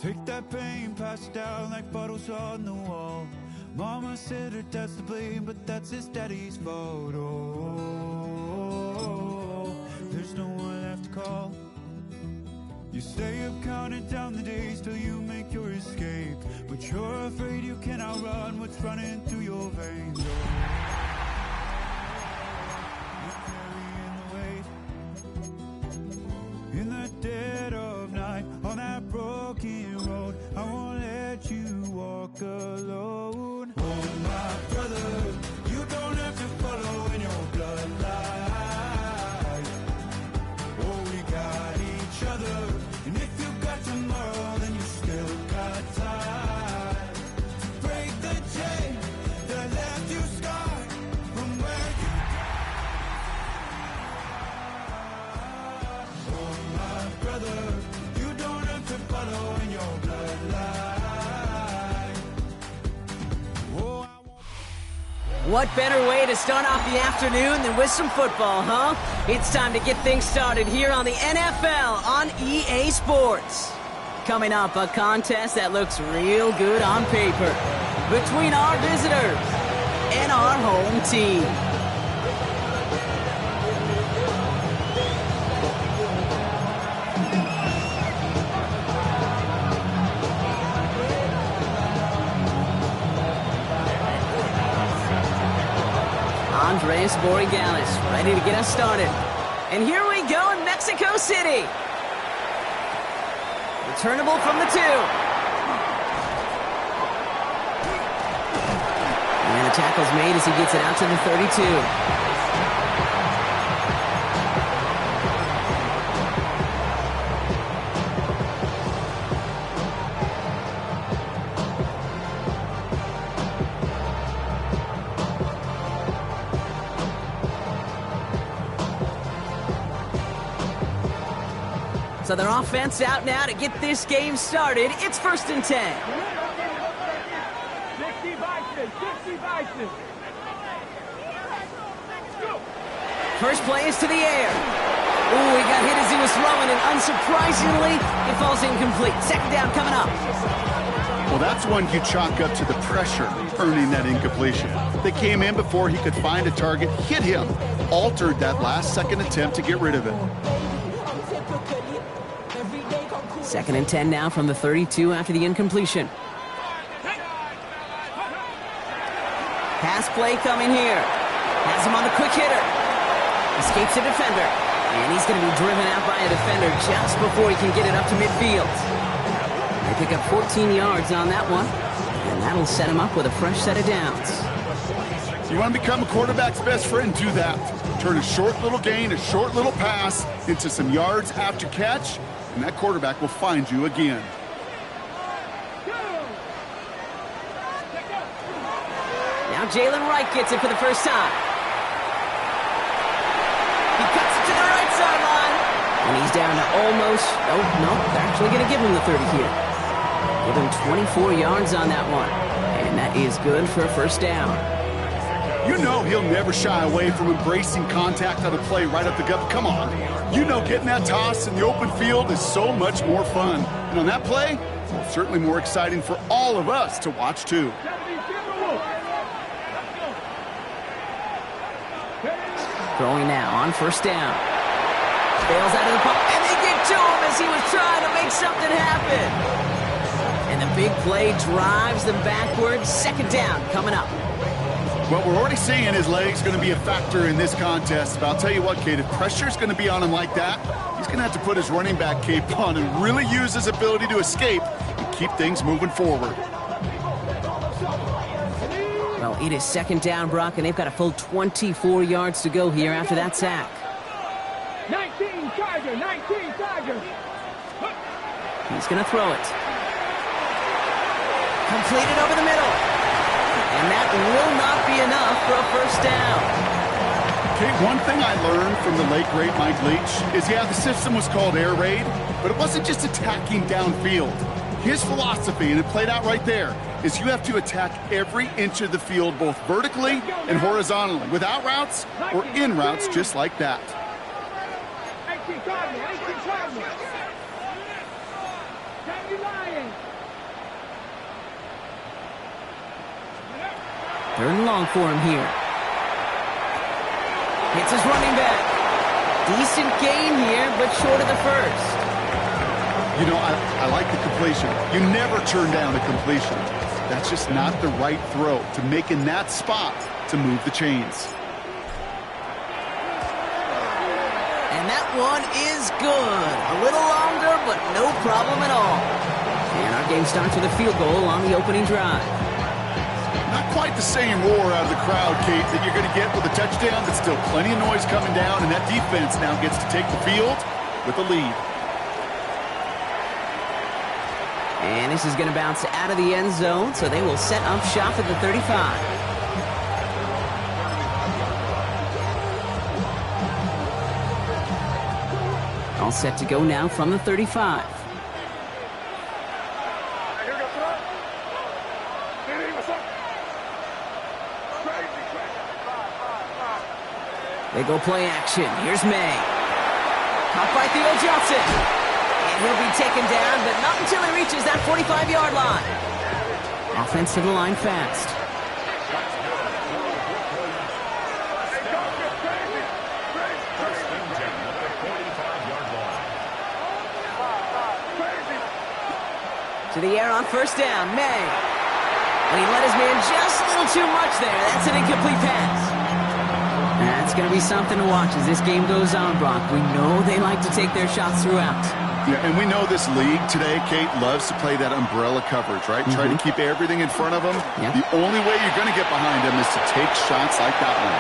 Take that pain, pass it down like bottles on the wall. Mama said her dad's to blame, but that's his daddy's fault. Oh, there's no one left to call. You stay up counting down the days till you make your escape, but you're afraid you cannot run what's running through your veins. You're carrying the weight in the dead of night on that broken road. I won't let you walk alone. Oh my brother, you don't have to follow in your bloodline. Oh, we got each other. And if you got tomorrow, then you still got time to break the chain that left you scarred from where you died. Oh, my brother, you don't have to follow in your bloodline. Oh, I won't... What better way to start off the afternoon than with some football, huh? It's time to get things started here on the NFL on EA Sports. Coming up, a contest that looks real good on paper between our visitors and our home team. Andres Borregales ready to get us started. And here we go in Mexico City. Returnable from the 2. And the tackle's made as he gets it out to the 32. So their offense out now to get this game started. It's 1st and 10. 60 Vikings, 60 Vikings. First play is to the air. Ooh, he got hit as he was throwing, and unsurprisingly, it falls incomplete. 2nd down coming up. Well, that's one you chalk up to the pressure earning that incompletion. They came in before he could find a target, hit him, altered that last-second attempt to get rid of it. 2nd and 10 now from the 32 after the incompletion. Pass play coming here. Has him on the quick hitter. Escapes a defender. And he's going to be driven out by a defender just before he can get it up to midfield. They pick up 14 yards on that one. And that'll set him up with a fresh set of downs. You want to become a quarterback's best friend, do that. Turn a short little gain, a short little pass into some yards after catch, and that quarterback will find you again. Now Jalen Wright gets it for the first time. He cuts it to the right sideline. And he's down to almost, no, they're actually going to give him the 30 here. Give him 24 yards on that one. And that is good for a first down. You know he'll never shy away from embracing contact on a play right up the gut. Come on. You know getting that toss in the open field is so much more fun. And on that play, it's certainly more exciting for all of us to watch too. Throwing now on first down. Bails out of the pocket, and they get to him as he was trying to make something happen. And the big play drives them backwards. 2nd down coming up. Well, we're already seeing his legs going to be a factor in this contest. But I'll tell you what, Kate, if pressure's going to be on him like that, he's going to have to put his running back cape on and really use his ability to escape and keep things moving forward. Well, it is 2nd down, Brock, and they've got a full 24 yards to go here after that sack. 19 Tiger, 19 Tiger. He's going to throw it. Completed over the middle. And that will not be enough for a first down. Okay, one thing I learned from the late, great Mike Leach is, yeah, the system was called air raid, but it wasn't just attacking downfield. His philosophy, and it played out right there, is you have to attack every inch of the field, both vertically and horizontally, with out routes or in routes just like that. Mighty Lions. 3rd and long for him here. Hits his running back. Decent gain here, but short of the first. You know, I like the completion. You never turn down a completion. That's just not the right throw to make in that spot to move the chains. And that one is good. A little longer, but no problem at all. And our game starts with a field goal on the opening drive. Not quite the same roar out of the crowd, Kate, that you're going to get with a touchdown, but still plenty of noise coming down, and that defense now gets to take the field with a lead. And this is going to bounce out of the end zone, so they will set up shop at the 35. All set to go now from the 35. They go play action. Here's May. Caught by Theo Johnson. And he'll be taken down, but not until he reaches that 45-yard line. Offense to the line fast. To the air on 1st down, May. And he let his man just a little too much there. That's an incomplete pass. That's going to be something to watch as this game goes on, Brock. We know they like to take their shots throughout. Yeah, and we know this league today, Kate, loves to play that umbrella coverage, right? Try to keep everything in front of them. Yep. The only way you're going to get behind them is to take shots like that one.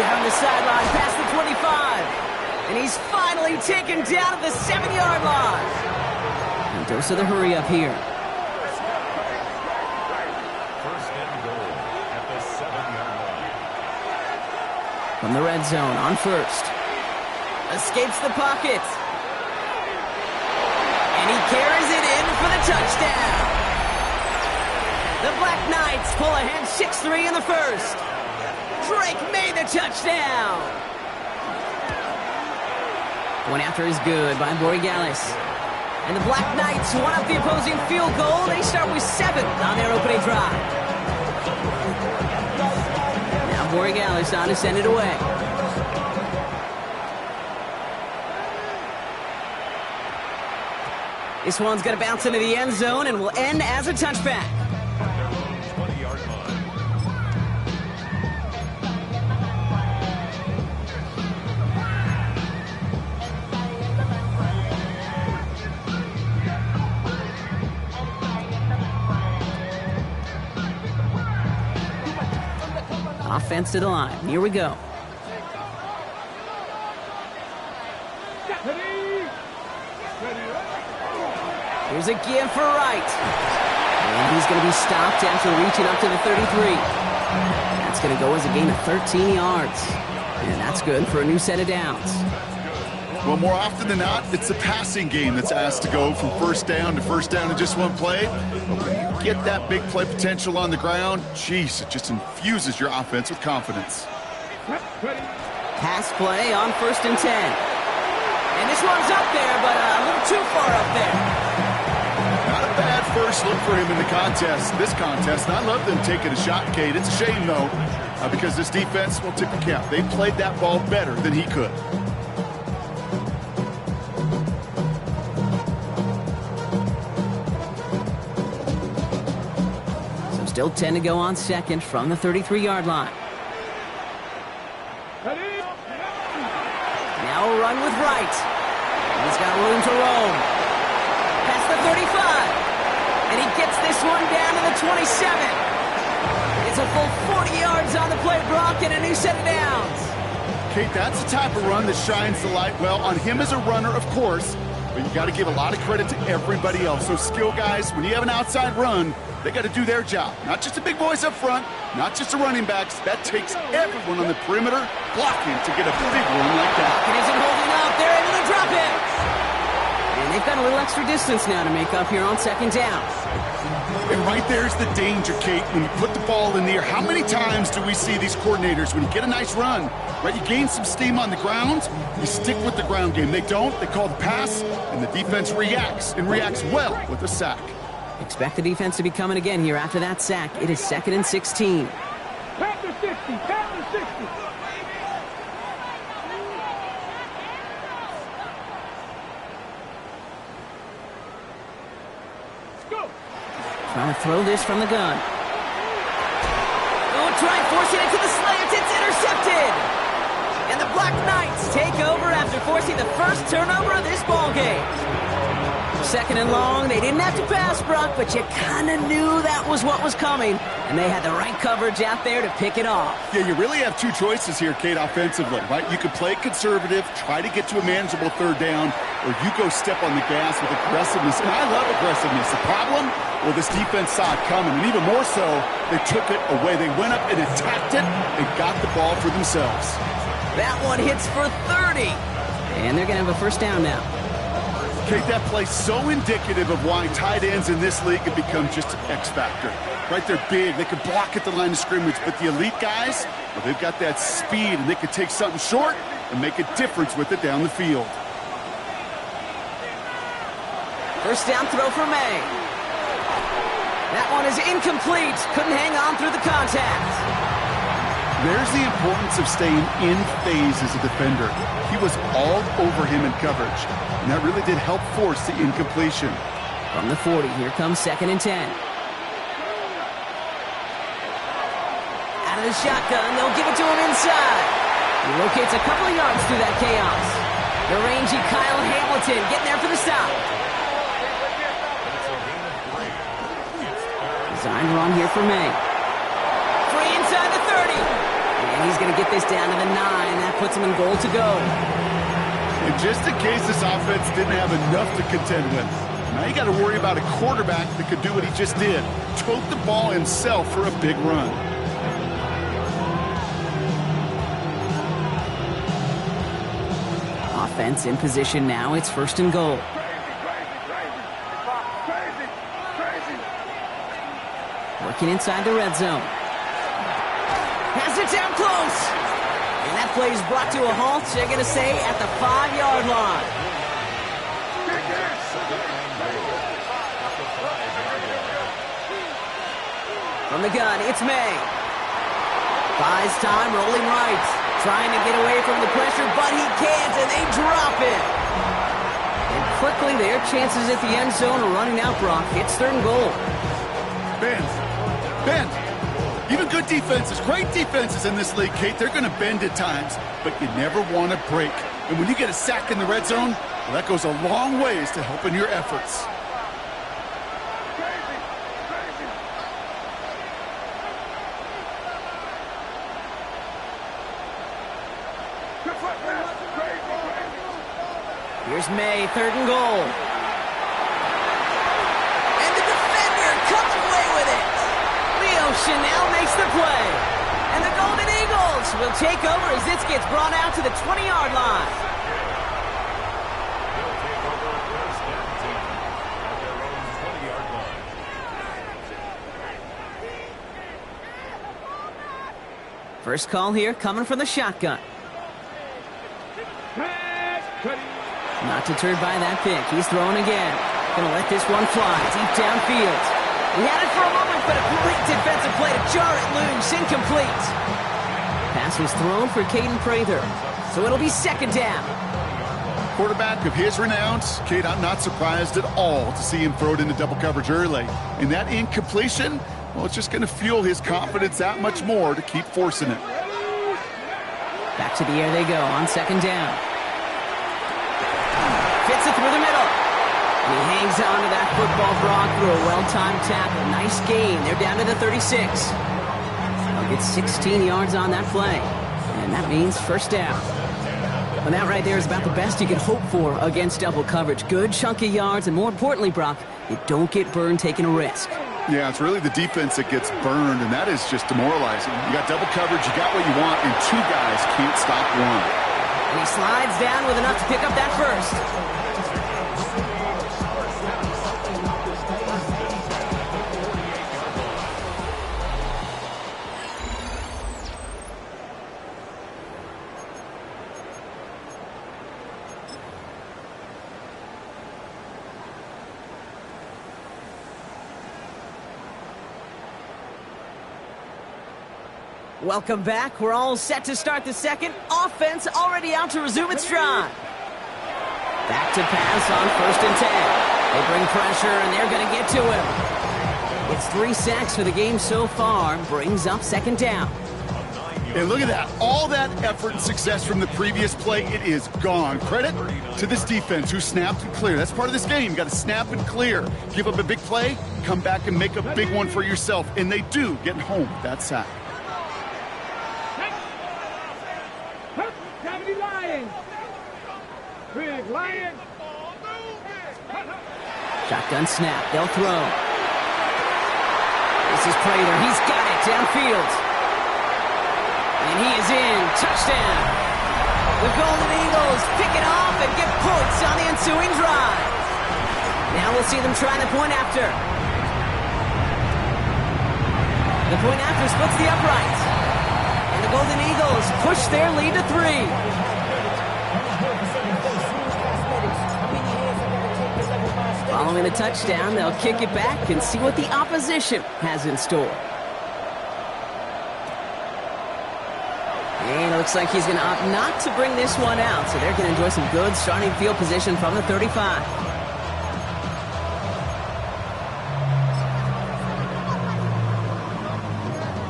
Down the sideline, past the 25. And he's finally taken down at the 7-yard line. And dose of the hurry up here. From the red zone on 1st. Escapes the pocket. And he carries it in for the touchdown. The Black Knights pull ahead 6-3 in the first. Drake made the touchdown. One after is good by Borregales. And the Black Knights won up the opposing field goal. They start with 7 on their opening drive. Borregales on to send it away. This one's going to bounce into the end zone and will end as a touchback. 20-yard Offense to the line. Here we go. Here's a give for Wright. And he's going to be stopped after reaching up to the 33. That's going to go as a gain of 13 yards. And that's good for a new set of downs. Well, more often than not, it's the passing game that's asked to go from 1st down to 1st down in just one play. But when you get that big play potential on the ground, geez, it just infuses your offense with confidence. Pass play on 1st and 10. And this one's up there, but a little too far up there. Not a bad first look for him in the this contest. And I love them taking a shot, Kate. It's a shame, though, because this defense will tip the cap. They played that ball better than he could. Still 10 to go on 2nd from the 33-yard line. Now a run with Wright. He's got room to roam. Past the 35. And he gets this one down to the 27. It's a full 40 yards on the play, Brock, and a new set of downs. Kate, that's the type of run that shines the light well on him as a runner, of course, but you got to give a lot of credit to everybody else. Those skill guys, when you have an outside run, they got to do their job. Not just the big boys up front, not just the running backs. That takes everyone on the perimeter blocking to get a big run like that. It isn't holding up. They're able to drop it. And they've got a little extra distance now to make up here on second down. And right there's the danger, Kate. When you put the ball in the air, how many times do we see these coordinators, when you get a nice run, right, you gain some steam on the ground, you stick with the ground game. They don't, they call the pass, and the defense reacts, and reacts well with a sack. Expect the defense to be coming again here after that sack. It is 2nd and 16. Pass to 60. Pass to 60. Let's go. Trying to throw this from the gun. Oh, trying forcing it to the slant. It's intercepted. And the Black Knights take over after forcing the first turnover of this ball game. 2nd and long. They didn't have to pass, Brock, but you kind of knew that was what was coming. And they had the right coverage out there to pick it off. Yeah, you really have two choices here, Kate, offensively, right? You could play conservative, try to get to a manageable third down, or you go step on the gas with aggressiveness. And I love aggressiveness. The problem? Well, this defense saw it coming, and even more so, they took it away. They went up and attacked it and got the ball for themselves. That one hits for 30. And they're going to have a first down now. Kate, that play's so indicative of why tight ends in this league have become just an X factor. Right, they're big, they can block at the line of scrimmage, but the elite guys, well, they've got that speed, and they can take something short and make a difference with it down the field. First down throw for May. That one is incomplete. Couldn't hang on through the contact. There's the importance of staying in phase as a defender. He was all over him in coverage, and that really did help force the incompletion. From the 40, here comes 2nd and 10. Out of the shotgun, they'll give it to him inside. He locates a couple of yards through that chaos. The rangy Kyle Hamilton getting there for the stop. Design run here for May. Free inside the 30. And he's going to get this down to the 9. That puts him in goal to go. And just in case this offense didn't have enough to contend with, now you got to worry about a quarterback that could do what he just did. Tote the ball himself for a big run. Offense in position now. It's 1st and goal. Working inside the red zone. Has it down close. And that play is brought to a halt, they're going to say, at the 5-yard line. From the gun, it's May. Buys time, rolling right. Trying to get away from the pressure, but he can't, and they drop it. And quickly, their chances at the end zone are running out, Brock. It's 3rd and goal. Bend. Even good defenses, great defenses in this league, Kate, they're going to bend at times, but you never want to break. And when you get a sack in the red zone, well, that goes a long ways to helping your efforts. Here's May, 3rd and goal. And the defender comes away with it. Leo Chanel makes the play. And the Golden Eagles will take over as this gets brought out to the 20-yard line. First call here coming from the shotgun. Not deterred by that pick. He's throwing again. Gonna let this one fly deep downfield. He had it for a moment, but a great defensive play to jar it loose. Incomplete. Pass was thrown for Caden Prather. So it'll be 2nd down. Quarterback of his renown, Kate, I'm not surprised at all to see him throw it into double coverage early. And that incompletion, well, it's just going to fuel his confidence that much more to keep forcing it. Back to the air they go on 2nd down. Fits it through the middle. And he hangs on to that football, Brock, through a well-timed tackle. Nice gain. They're down to the 36. They'll get 16 yards on that play. And that means first down. And that right there is about the best you can hope for against double coverage. Good chunky yards, and more importantly, Brock, you don't get burned taking a risk. Yeah, it's really the defense that gets burned, and that is just demoralizing. You got double coverage, you got what you want, and 2 guys can't stop one. And he slides down with enough to pick up that first. Welcome back. We're all set to start the second. Offense already out to resume its drive. Back to pass on 1st and 10. They bring pressure, and they're going to get to him. It's 3 sacks for the game so far. Brings up 2nd down. And look at that. All that effort and success from the previous play, it is gone. Credit to this defense who snapped and cleared. That's part of this game. You got to snap and clear. Give up a big play, come back and make a big one for yourself. And they do, getting home with that sack. Big Lion. Shotgun snap. They'll throw. This is Prater. He's got it downfield. And he is in. Touchdown. The Golden Eagles pick it off and get points on the ensuing drive. Now we'll see them try the point after. The point after splits the uprights. And the Golden Eagles push their lead to 3. Following the touchdown, they'll kick it back and see what the opposition has in store. And it looks like he's going to opt not to bring this one out, so they're going to enjoy some good starting field position from the 35.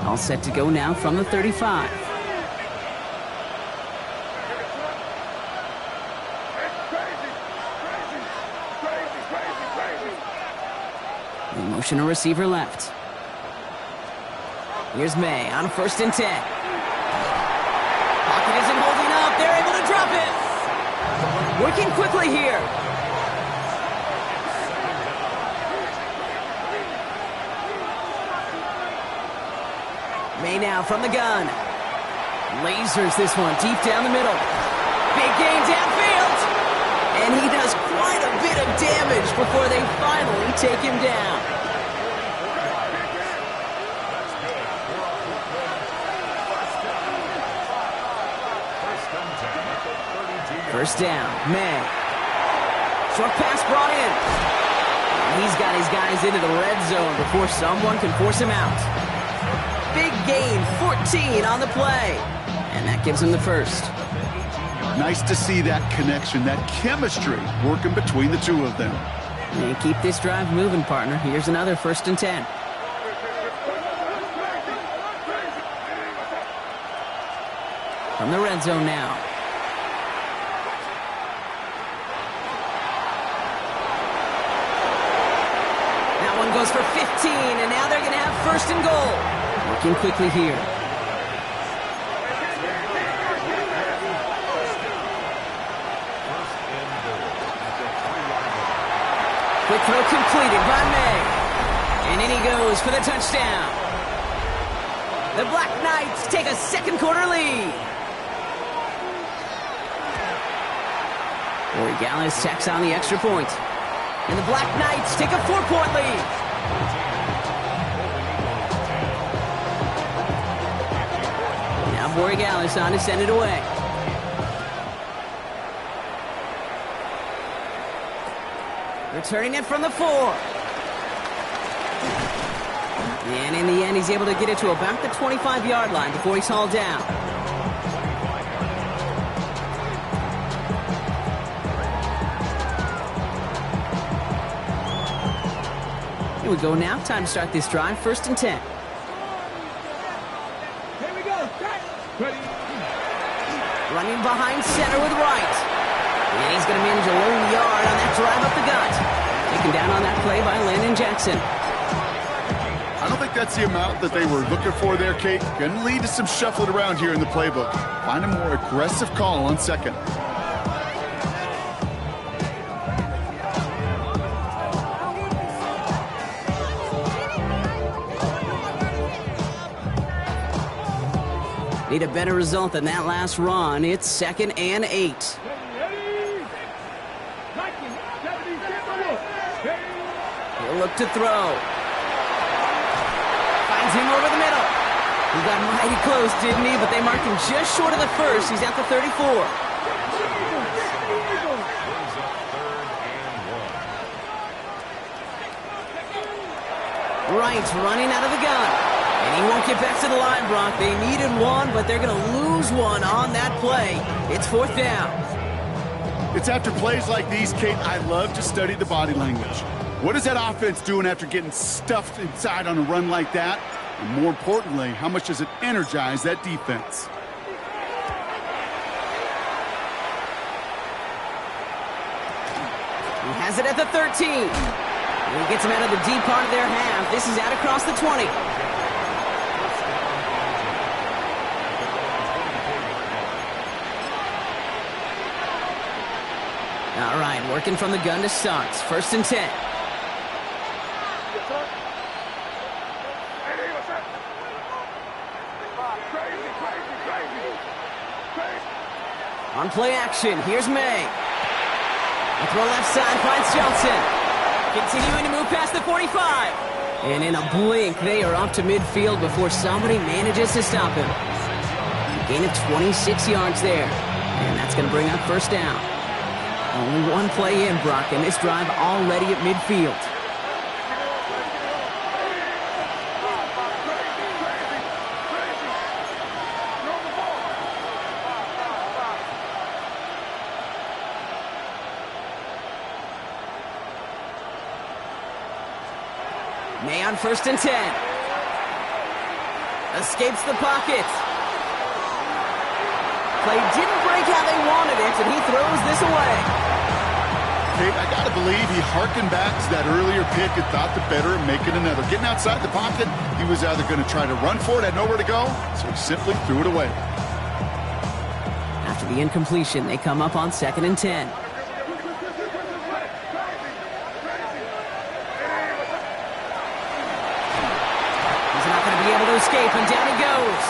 All set to go now from the 35. Motion a receiver left. Here's May on 1st and 10. Pocket isn't holding up. They're able to drop it. Working quickly here. May now from the gun. Lasers this one deep down the middle. Big gain downfield. And he does quite a bit of damage before they finally take him down. First down, May. Short pass brought in. And he's got his guys into the red zone before someone can force him out. Big gain, 14 on the play. And that gives him the first. Nice to see that connection, that chemistry working between the two of them. And keep this drive moving, partner. Here's another 1st and 10. From the red zone now. That one goes for 15, and now they're going to have 1st and goal. Working quickly here. Quick throw completed by May. And in he goes for the touchdown. The Black Knights take a 2nd quarter lead. Gallus tacks on the extra point. And the Black Knights take a 4-point lead. Now Gallus on to send it away. Returning it from the 4. And in the end, he's able to get it to about the 25-yard line before he's hauled down. Here we go now. Time to start this drive. 1st and 10. Here we go. Ready. Running behind center with Wright. And he's going to manage a lone yard on that drive up the gut. Taken down on that play by Landon Jackson. I don't think that's the amount that they were looking for there, Kate. Going to lead to some shuffling around here in the playbook. Find a more aggressive call on 2nd. Need a better result than that last run. It's 2nd and 8. Ready. He'll look to throw. Finds him over the middle. He got mighty close, didn't he? But they marked him just short of the 1st. He's at the 34. Wright running out of the gun. And And he won't get back to the line, Brock. They needed one, but they're going to lose one on that play. It's 4th down. It's after plays like these, Kate, I love to study the body language. What is that offense doing after getting stuffed inside on a run like that? And more importantly, how much does it energize that defense? He has it at the 13. And he gets him out of the deep part of their half. This is out across the 20. All right, working from the gun to start. 1st and 10. On play action, here's May. A throw left side finds Johnson. Continuing to move past the 45. And in a blink, they are up to midfield before somebody manages to stop him. A gain of 26 yards there. And that's going to bring up 1st down. Only one play in, Brock, and this drive already at midfield. May on 1st and 10. Escapes the pocket. Play didn't break how they wanted it, and he throws this away. Kate, I got to believe he hearkened back to that earlier pick and thought the better of making another. Getting outside the pocket, he was either going to try to run for it, had nowhere to go, so he simply threw it away. After the incompletion, they come up on 2nd and 10. Escape, and down he goes.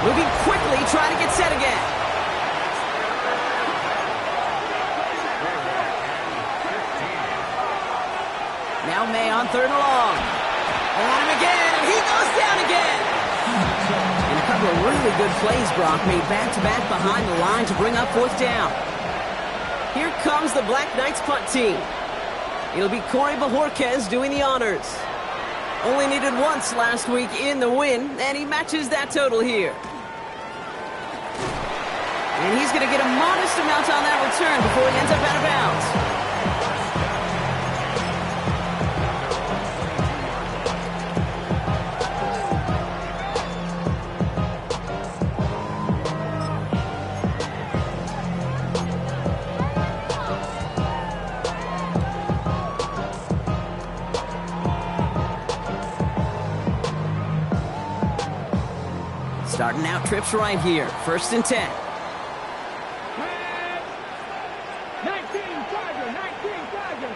Moving quickly, trying to get set again. Now May on 3rd and long. And on him again, and he goes down again. And a couple of really good plays, Brock, made back-to-back behind the line to bring up 4th down. Here comes the Black Knights punt team. It'll be Corey Bajorquez doing the honors. Only needed once last week in the win, and he matches that total here. And he's going to get a modest amount on that return before he ends up out of bounds. Starting out trips right here. 1st and 10. 19 Tiger, 19 Tiger.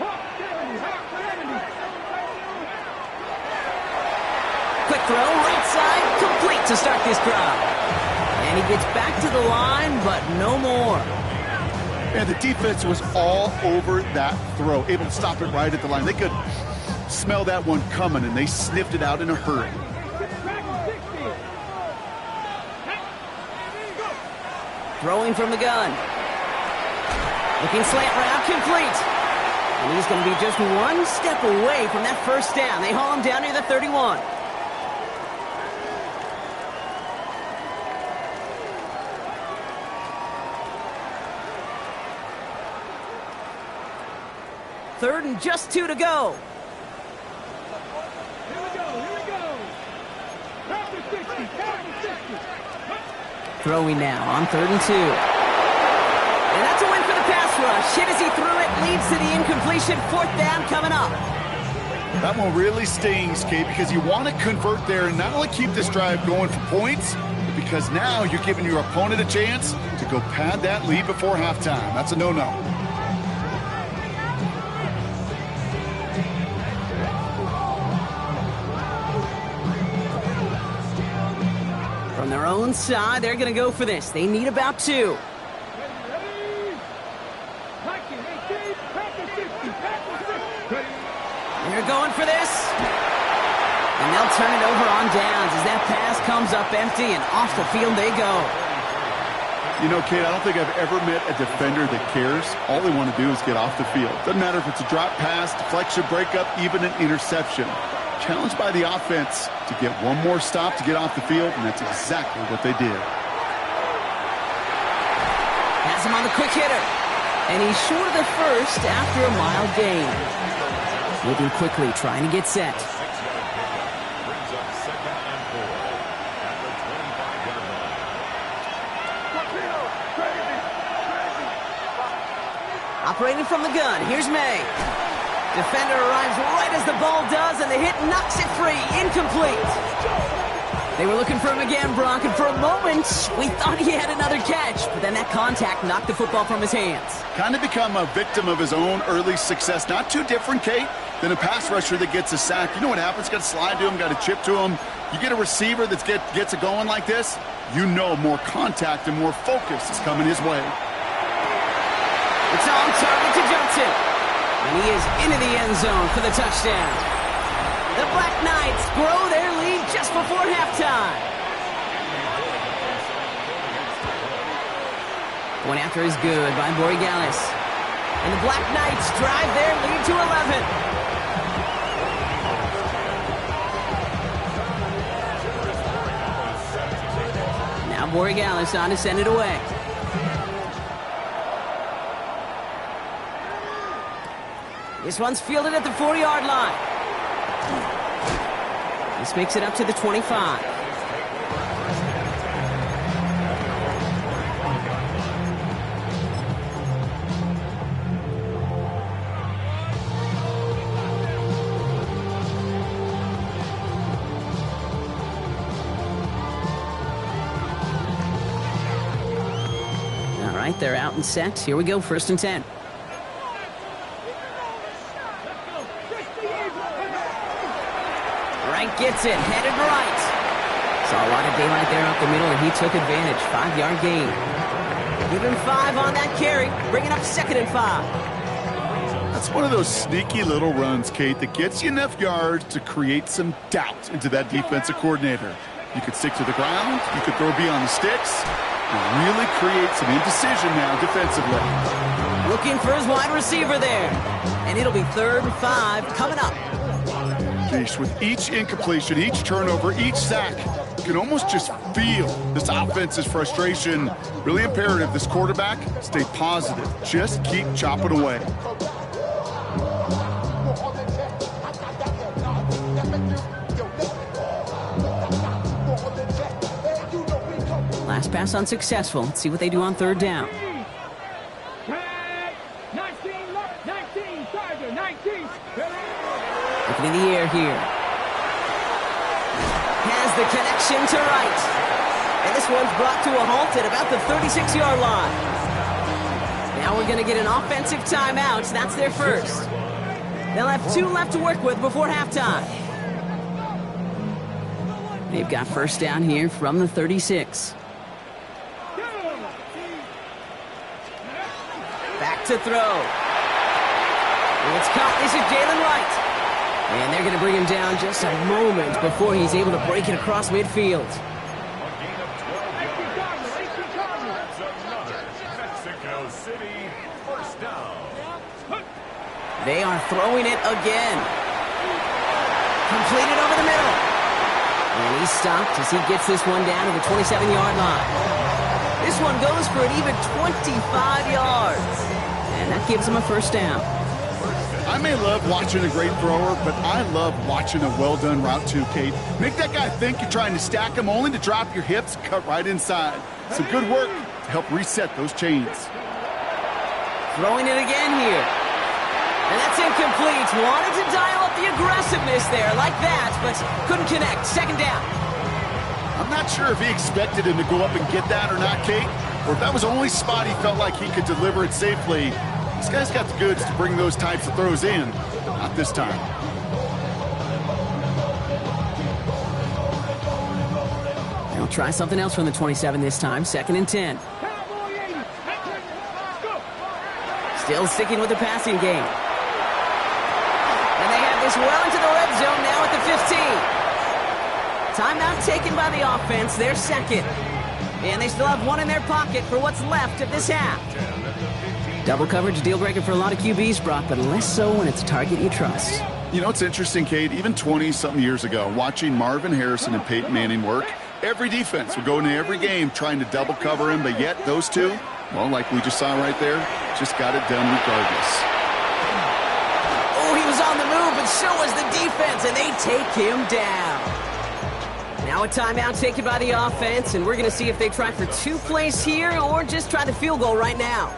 Hawk 70, Hawk 70. Quick throw, right side, complete to start this drive. And he gets back to the line, but no more. And the defense was all over that throw, able to stop it right at the line. They could smell that one coming, and they sniffed it out in a hurry. Throwing from the gun. Looking slant route, complete. And he's going to be just one step away from that 1st down. They haul him down near the 31. Third and just 2 to go. Here we go. Back to 60, back to 60. Throwing now on 3rd and 2. And that's a win for the pass rush. Hit as he threw it, leads to the incompletion. 4th down coming up. That one really stings, Kate, because you want to convert there and not only keep this drive going for points, but because now you're giving your opponent a chance to go pad that lead before halftime. That's a no-no. From their own side, they're going to go for this. They need about 2. They're going for this. And they'll turn it over on downs as that pass comes up empty, and off the field they go. You know, Kate, I don't think I've ever met a defender that cares. All they want to do is get off the field. Doesn't matter if it's a drop pass, deflection, breakup, even an interception. challenged by the offense to get one more stop to get off the field, and that's exactly what they did. Has him on the quick hitter. And he's short of the first after a mild gain. Moving quickly, trying to get set. Brings up 2nd and 4 at the 25-yard line. Operating from the gun, here's May. Defender arrives right as the ball does, and the hit knocks it free. Incomplete. They were looking for him again, Brock, and for a moment, we thought he had another catch. But then that contact knocked the football from his hands. Kind of become a victim of his own early success. Not too different, Kate, than a pass rusher that gets a sack. You know what happens? Got to slide to him, got to chip to him. You get a receiver that gets it going like this, you know more contact and more focus is coming his way. It's on target to Johnson. And he is into the end zone for the touchdown. The Black Knights grow their lead just before halftime. Point after is good by Borregales. And the Black Knights drive their lead to 11. Now Borregales on to send it away. This one's fielded at the 40-yard line. This makes it up to the 25. All right, they're out and set. Here we go, 1st and 10. Gets it, headed right. Saw a lot of daylight there up the middle, and he took advantage. 5-yard gain. Give him 5 on that carry, bringing up 2nd and 5. That's one of those sneaky little runs, Kate, that gets you enough yards to create some doubt into that defensive coordinator. You could stick to the ground, you could throw beyond the sticks, and really create some indecision now defensively. Looking for his wide receiver there. And it'll be 3rd and 5 coming up. With each incompletion, each turnover, each sack, you can almost just feel this offense's frustration. Really imperative, this quarterback, stay positive. Just keep chopping away. Last pass unsuccessful. Let's see what they do on 3rd down. 19 left, 19, Tiger, 19. Looking in the air here. Has the connection to right. And this one's brought to a halt at about the 36-yard line. Now we're going to get an offensive timeout. That's their first. They'll have 2 left to work with before halftime. They've got 1st down here from the 36. Back to throw. It's caught. This is Jalen Wright. And they're going to bring him down just a moment before he's able to break it across midfield. A gain of 12 yards. That's another Mexico City 1st down. They are throwing it again. Completed over the middle. And he's stopped as he gets this one down to the 27-yard line. This one goes for an even 25 yards. And that gives him a 1st down. I may love watching a great thrower, but I love watching a well-done route too, Kate. Make that guy think you're trying to stack him only to drop your hips, cut right inside. Some good work to help reset those chains. Throwing it again here. And that's incomplete. Wanted to dial up the aggressiveness there like that, but couldn't connect. 2nd down. I'm not sure if he expected him to go up and get that or not, Kate, or if that was the only spot he felt like he could deliver it safely. This guy's got the goods to bring those types of throws in. Not this time. They'll try something else from the 27 this time. 2nd and 10. Still sticking with the passing game. And they have this well into the red zone now at the 15. Timeout taken by the offense. Their 2nd. And they still have 1 in their pocket for what's left of this half. Double coverage deal breaker for a lot of QBs, Brock, but less so when it's a target you trust. You know, it's interesting, Kate, even 20-something years ago, watching Marvin Harrison and Peyton Manning work, every defense would go into every game trying to double cover him, but yet those two, well, like we just saw right there, just got it done regardless. Oh, he was on the move, but so was the defense, and they take him down. Now a timeout taken by the offense, and we're going to see if they try for 2 plays here or just try the field goal right now.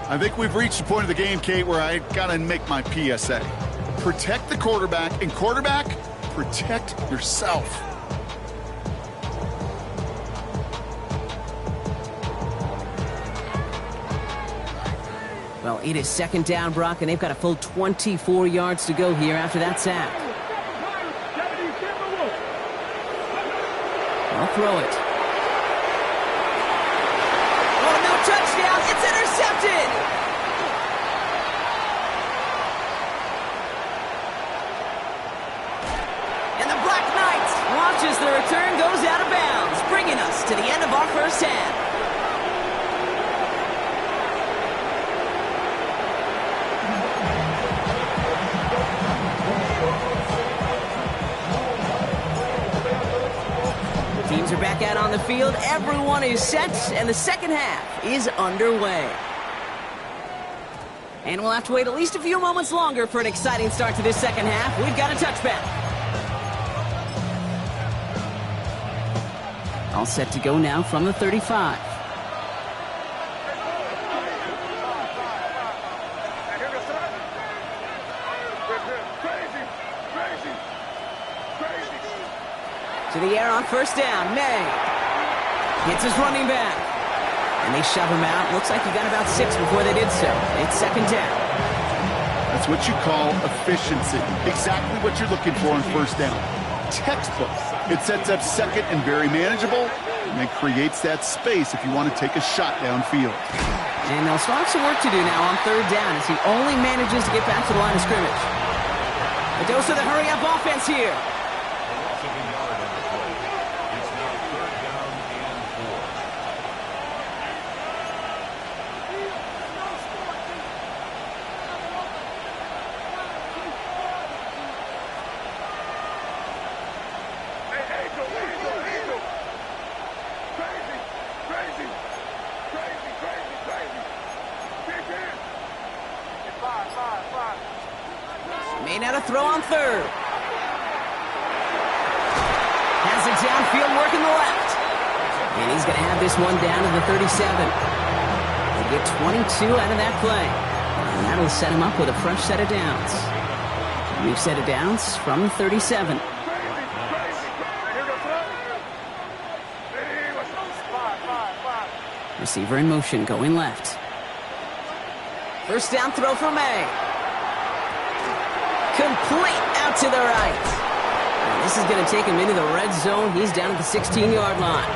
I think we've reached the point of the game, Kate, where I got to make my PSA. Protect the quarterback, and quarterback, protect yourself. Well, it is second down, Brock, and they've got a full 24 yards to go here after that sack. I'll throw it. Oh, no touchdown. It's intercepted. And the Black Knights watches the return goes out of bounds, bringing us to the end of our first half. Teams are back out on the field. Everyone is set, and the second half is underway. And we'll have to wait at least a few moments longer for an exciting start to this second half. We've got a touchback. All set to go now from the 35. To the air on first down. May hits his running back. And they shove him out. Looks like he got about 6 before they did so. It's second down. That's what you call efficiency. Exactly what you're looking for on first down. Textbook. It sets up second and very manageable, and it creates that space if you want to take a shot downfield. And they'll still have some work to do now on third down as he only manages to get back to the line of scrimmage. A dose of the hurry-up offense here. Made out a throw on third. Has it downfield, working the left. And he's going to have this one down to the 37. They get 22 out of that play. And that'll set him up with a fresh set of downs. New set of downs from the 37. Receiver in motion, going left. First down throw for May. Complete out to the right. And this is going to take him into the red zone. He's down at the 16-yard line.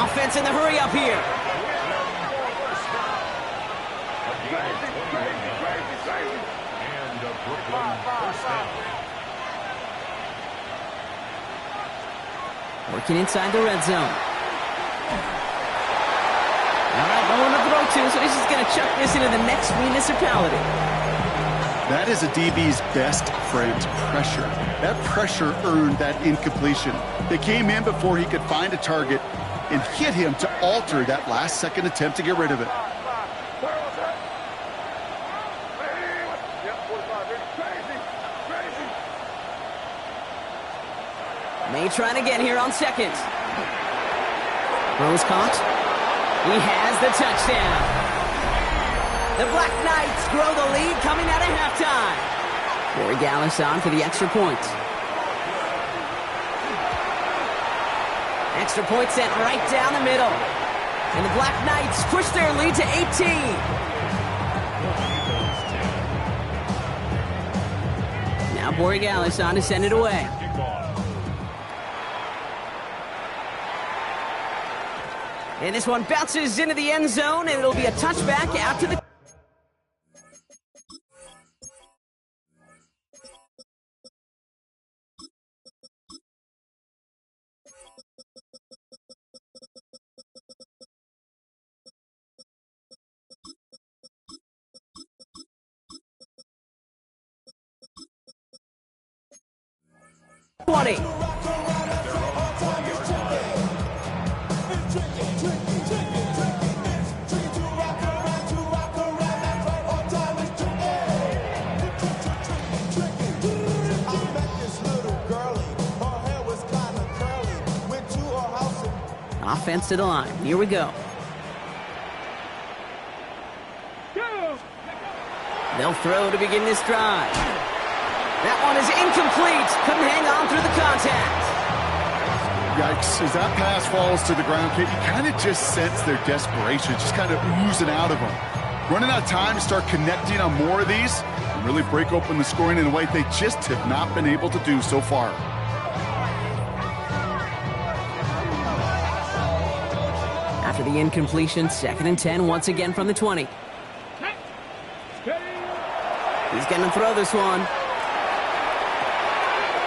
Offense in the hurry up here. Working inside the red zone. All right, no one to throw to, so he's just going to chuck this into the next municipality. That is a DB's best friend, pressure. That pressure earned that incompletion. They came in before he could find a target and hit him to alter that last-second attempt to get rid of it. May trying again here on second. Rose caught. He has the touchdown. The Black Knights grow the lead coming out of halftime. Corey Gallis on for the extra point. Extra point sent right down the middle. And the Black Knights push their lead to 18. Now Borregales on to send it away. And this one bounces into the end zone, and it'll be a touchback out to the 20. Offense to the line. Here we go. They'll throw to begin this drive. That one is incomplete. Couldn't hang on through the contact. Yikes. As that pass falls to the ground, Kate, you kind of just sense their desperation, just kind of oozing out of them. Running out of time to start connecting on more of these and really break open the scoring in a way they just have not been able to do so far. After the incompletion, 2nd and 10 once again from the 20. He's going to throw this one.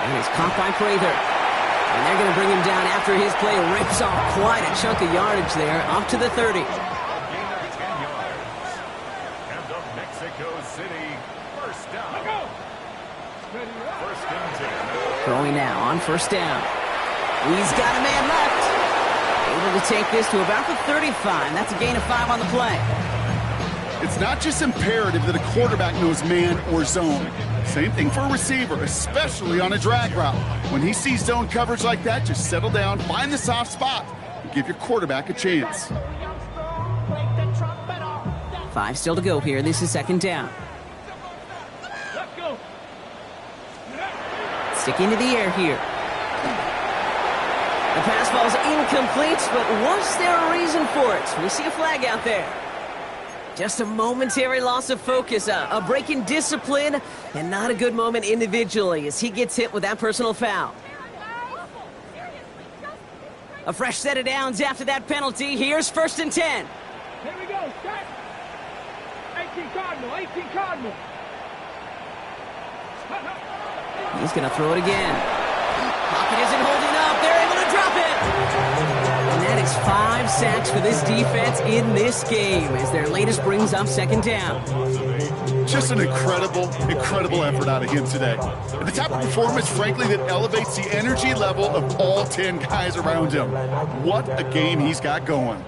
And he's caught by Prather. And they're going to bring him down after his play rips off quite a chunk of yardage there, up to the 30. Gain of 10 yards. And the Mexico City first down. First and 10. Throwing now on first down. He's got a man left. Able to take this to about the 35. That's a gain of 5 on the play. It's not just imperative that a quarterback knows man or zone. Same thing for a receiver, especially on a drag route. When he sees zone coverage like that, just settle down, find the soft spot, and give your quarterback a chance. 5 still to go here. This is 2nd down. Sticking to the air here. The pass ball's incomplete, but was there a reason for it? We see a flag out there. Just a momentary loss of focus, a break in discipline, and not a good moment individually as he gets hit with that personal foul. A fresh set of downs after that penalty. Here's 1st and 10. Here we go, set. 18 Cardinal, 18 Cardinal. He's going to throw it again. Pocket isn't holding up. They're able to drop it. And that is 5 sacks for this defense in this game as their latest brings up 2nd down. Just an incredible effort out of him today. And the type of performance, frankly, that elevates the energy level of all 10 guys around him. What a game he's got going.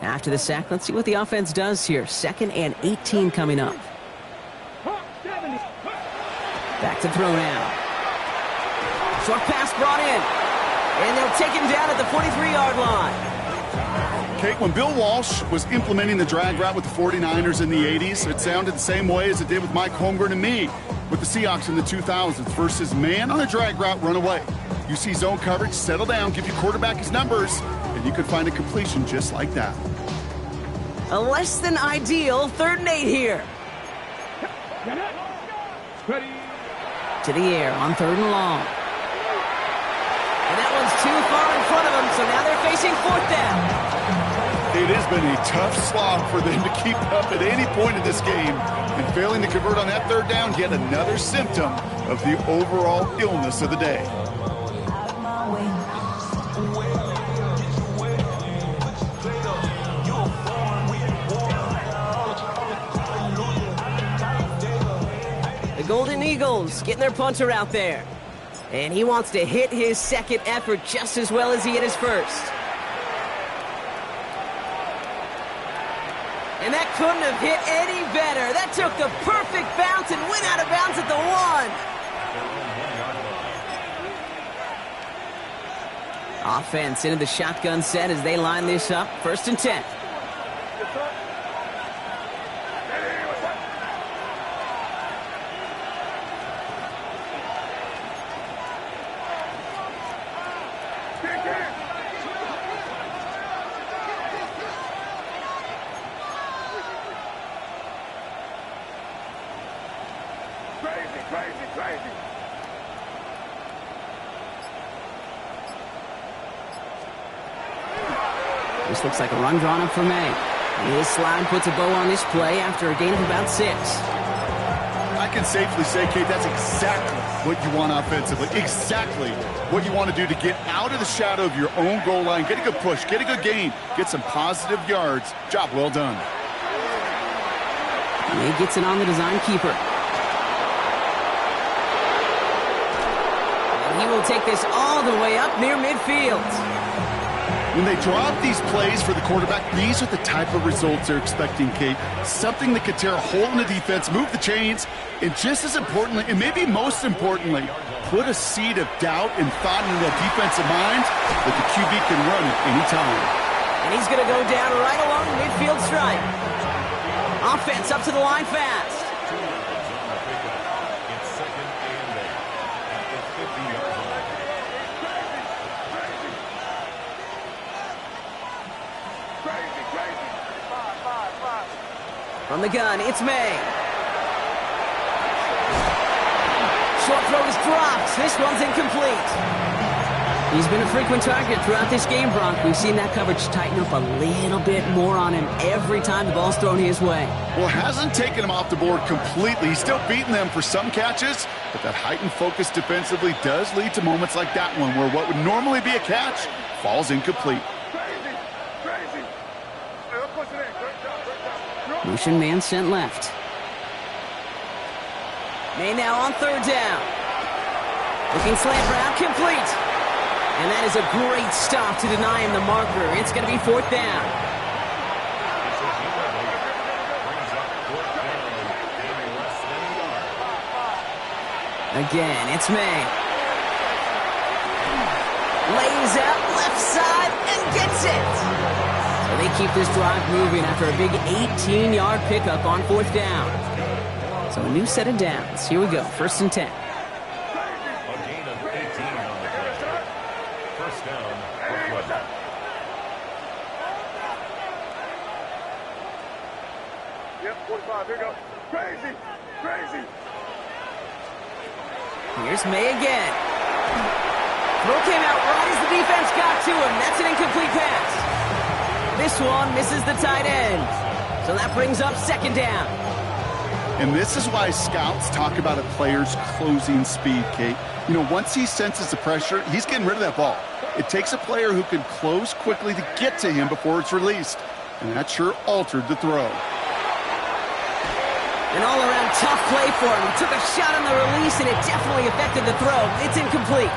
After the sack, let's see what the offense does here. 2nd and 18 coming up. Back to throw now. Short pass brought in. And they'll take him down at the 43-yard line. Kate, when Bill Walsh was implementing the drag route with the 49ers in the 80s, it sounded the same way as it did with Mike Holmgren and me with the Seahawks in the 2000s versus man on a drag route, run away. You see zone coverage, settle down, give your quarterback his numbers, and you could find a completion just like that. A less than ideal 3rd and 8 here. Ready. To the air on 3rd and long. And that one's too far in front of them, so now they're facing 4th down. It has been a tough slog for them to keep up at any point in this game. And failing to convert on that 3rd down, yet another symptom of the overall illness of the day. The Golden Eagles getting their punter out there. And he wants to hit his 2nd effort just as well as he hit his 1st. And that couldn't have hit any better. That took the perfect bounce and went out of bounds at the 1. Offense into the shotgun set as they line this up. 1st and 10. Crazy. This looks like a run drawn up for May. His slide puts a bow on this play after a gain of about 6. I can safely say, Kate, that's exactly what you want offensively. Exactly what you want to do to get out of the shadow of your own goal line, get a good push, get a good gain, get some positive yards. Job well done. May gets it on the design keeper. And he will take this all the way up near midfield. When they draw up these plays for the quarterback, these are the type of results they're expecting, Kate. Something that could tear a hole in the defense, move the chains, and just as importantly, and maybe most importantly, put a seed of doubt and thought into that defensive mind that the QB can run at any time. And he's going to go down right along the midfield stripe. Offense up to the line fast. It's second and 8 at the 50-yard line. From the gun, it's May. Short throw is dropped. This one's incomplete. He's been a frequent target throughout this game, Bronk. We've seen that coverage tighten up a little bit more on him every time the ball's thrown his way. Well, it hasn't taken him off the board completely. He's still beating them for some catches, but that heightened focus defensively does lead to moments like that one where what would normally be a catch falls incomplete. Motion man sent left. May now on third down. Looking slant route, complete. And that is a great stop to deny him the marker. It's going to be fourth down. Again, it's May. Lays out left side and gets it. So they keep this drive moving after a big 18-yard pickup on fourth down. So a new set of downs. Here we go, first and 10. A gain of 18 on the play. First down for Cleveland. Yep, 45. Here we go. Crazy. Here's May again. Throw came out right as the defense got to him. That's an incomplete pass. This one misses the tight end. So that brings up second down. And this is why scouts talk about a player's closing speed, Kate. You know, once he senses the pressure, he's getting rid of that ball. It takes a player who can close quickly to get to him before it's released. And that sure altered the throw. An all-around tough play for him. He took a shot on the release, and it definitely affected the throw. It's incomplete.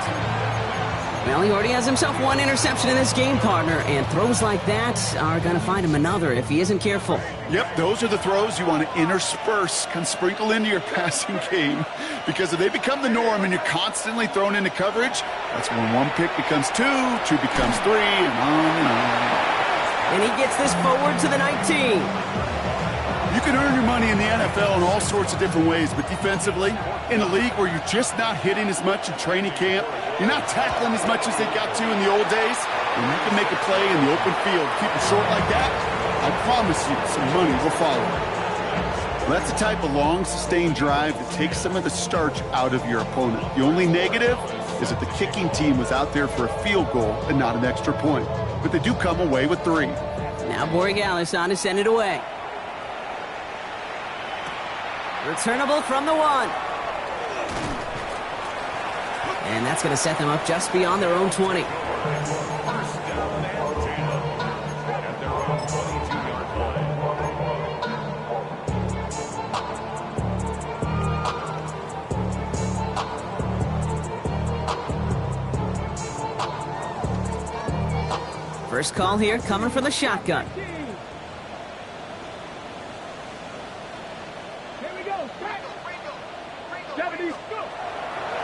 Well, he already has himself one interception in this game, partner, and throws like that are going to find him another if he isn't careful. Yep, those are the throws you want to intersperse, kind of sprinkle into your passing game, because if they become the norm and you're constantly thrown into coverage, that's when one pick becomes two becomes three, and on and on. And he gets this forward to the 19. You can earn your money in the NFL in all sorts of different ways, but defensively, in a league where you're just not hitting as much in training camp, you're not tackling as much as they got to in the old days, and you can make a play in the open field, keep it short like that, I promise you some money will follow. Well, that's the type of long, sustained drive that takes some of the starch out of your opponent. The only negative is that the kicking team was out there for a field goal and not an extra point. But they do come away with 3. Now Borregales on to send it away. Returnable from the 1. And that's going to set them up just beyond their own 20. First down and 10 at their own 22-yard line. First call here coming from the shotgun.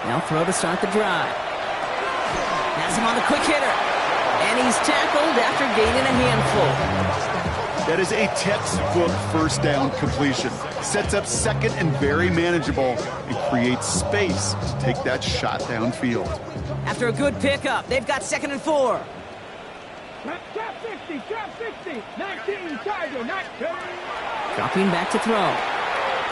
Now throw to start the drive. Has him on the quick hitter. And he's tackled after gaining a handful. That is a textbook first down completion. Sets up second and very manageable and creates space to take that shot downfield. After a good pickup, they've got second and 4. Trap 60. 19, Tiger, 19. Dropping back to throw.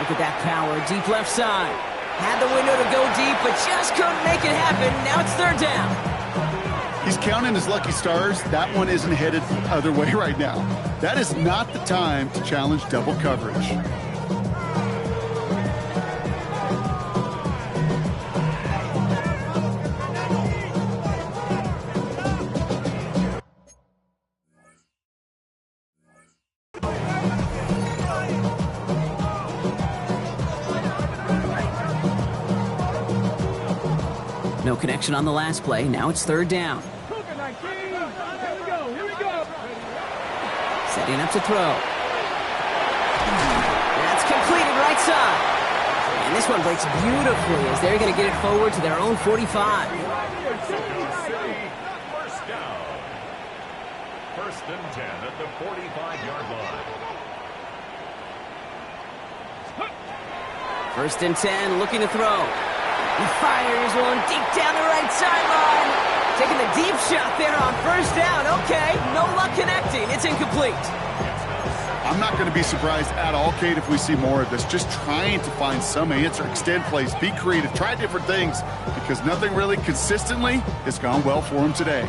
Look at that power, deep left side. Had the window to go deep, but just couldn't make it happen. Now it's third down. He's counting his lucky stars. That one isn't headed the other way right now. That is not the time to challenge double coverage. No connection on the last play. Now it's third down. Cougar 19. Here we go. Here we go. Setting up to throw. That's completed right side. And this one breaks beautifully as they're going to get it forward to their own 45. First down. First and 10 at the 45-yard line. First and 10, looking to throw. He fires one deep down the right sideline. Taking the deep shot there on first down. Okay, no luck connecting. It's incomplete. I'm not going to be surprised at all, Kate, if we see more of this. Just trying to find some answer, extend plays, be creative, try different things, because nothing really consistently has gone well for him today.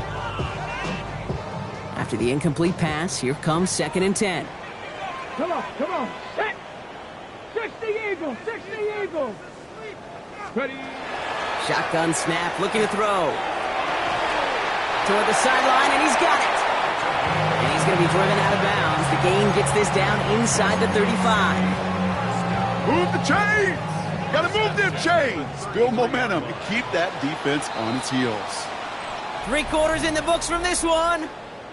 After the incomplete pass, here comes second and 10. Come on. Set. 60 Eagles. 60 Eagles. Ready. Shotgun snap, looking to throw. Toward the sideline, and he's got it. And he's going to be driven out of bounds. The gain gets this down inside the 35. Move the chains! Gotta move them chains! Build momentum and keep that defense on its heels. 3 quarters in the books from this one.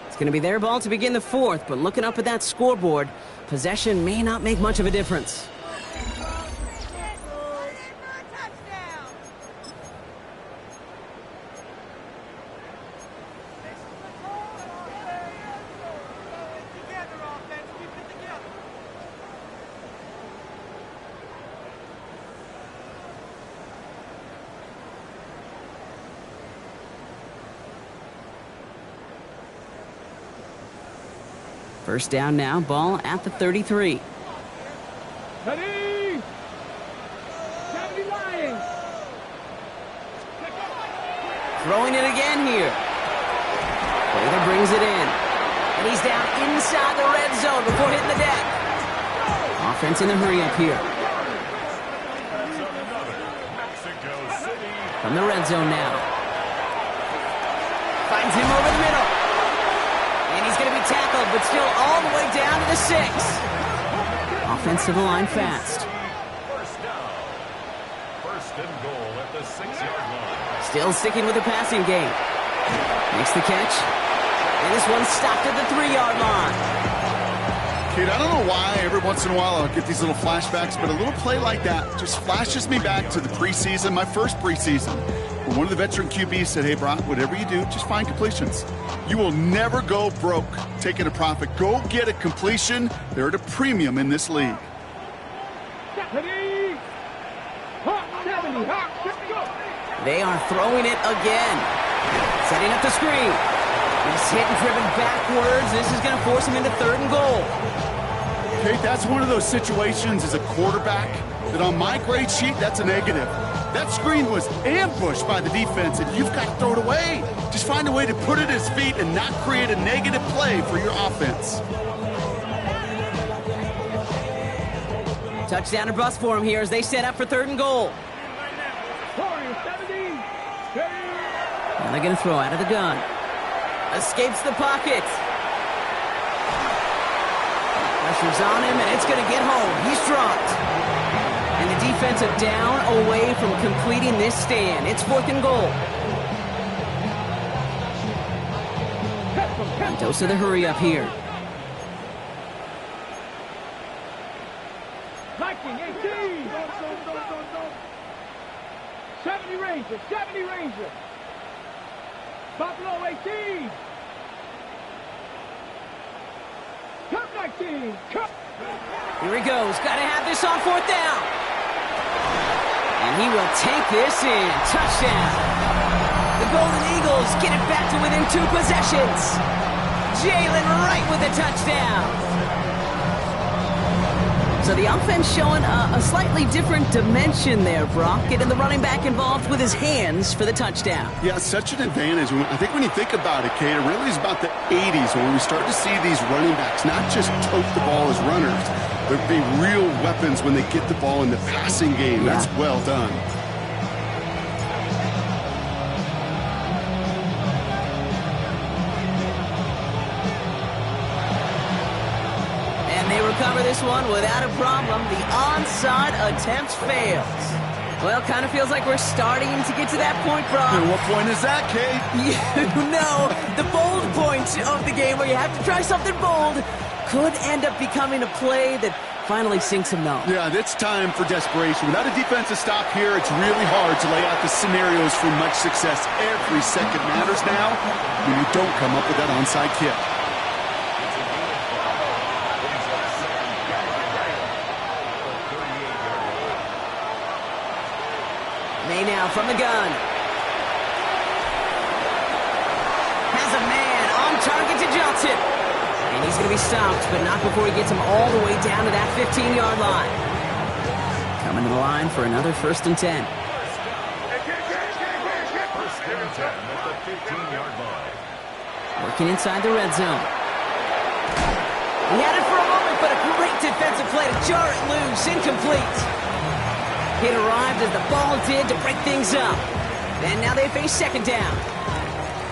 It's going to be their ball to begin the fourth, but looking up at that scoreboard, possession may not make much of a difference. First down now, ball at the 33. Ready. 70 Lions. Throwing it again here. Taylor brings it in. And he's down inside the red zone before hitting the deck. Offense in the hurry up here. From the red zone now. Finds him over the middle. And he's going to be tackled, but still all the way down to the 6. Offense to the line fast. First down. First and goal at the 6-yard line. Still sticking with the passing game. Makes the catch. And this one's stopped at the 3-yard line. Kid, I don't know why every once in a while I'll get these little flashbacks, but a little play like that just flashes me back to the preseason, my first preseason. When one of the veteran QBs said, hey, Brock, whatever you do, just find completions. You will never go broke taking a profit. Go get a completion. They're at a premium in this league. Ready. Hot 70. Hot. Go. They are throwing it again. Setting up the screen. He's hit and driven backwards. This is going to force him into 3rd and goal. Kate, that's one of those situations as a quarterback that on my grade sheet, that's a negative. That screen was ambushed by the defense, and you've got to throw it away. Just find a way to put it at his feet and not create a negative play for your offense. Touchdown or bust for him here as they set up for 3rd and goal. 70. And they're going to throw out of the gun. Escapes the pocket. Pressure's on him, and it's going to get home. He's dropped. And the defense are down away from completing this stand. It's 4th and goal. Dose of the hurry up here. Viking 18. 70 Rangers. 70 Rangers. Buffalo 18. Cup 19. Cup. Here he goes. Got to have this on 4th down. And he will take this in. Touchdown. The Golden Eagles get it back to within 2 possessions. Jalen Wright with a touchdown. So the offense showing a slightly different dimension there, Brock. Getting the running back involved with his hands for the touchdown. Yeah, such an advantage. I think when you think about it, Kate, it really is about the 80s when we start to see these running backs not just tote the ball as runners, but be real weapons when they get the ball in the passing game. That's well done. They recover this one without a problem. The onside attempt fails. Well, kind of feels like we're starting to get to that point, Brock. And what point is that, Kate? You know, the bold point of the game where you have to try something bold could end up becoming a play that finally sinks him though. Yeah, it's time for desperation. Without a defensive stop here, it's really hard to lay out the scenarios for much success. Every second matters now when you don't come up with that onside kick. May now from the gun. Has a man on target to Johnson. And he's going to be stopped, but not before he gets him all the way down to that 15-yard line. Coming to the line for another 1st and 10. First and 10 at the 15-yard line. Working inside the red zone. He had it for a moment, but a great defensive play to jar it loose. Incomplete. It arrived as the ball did to break things up. And now they face 2nd down.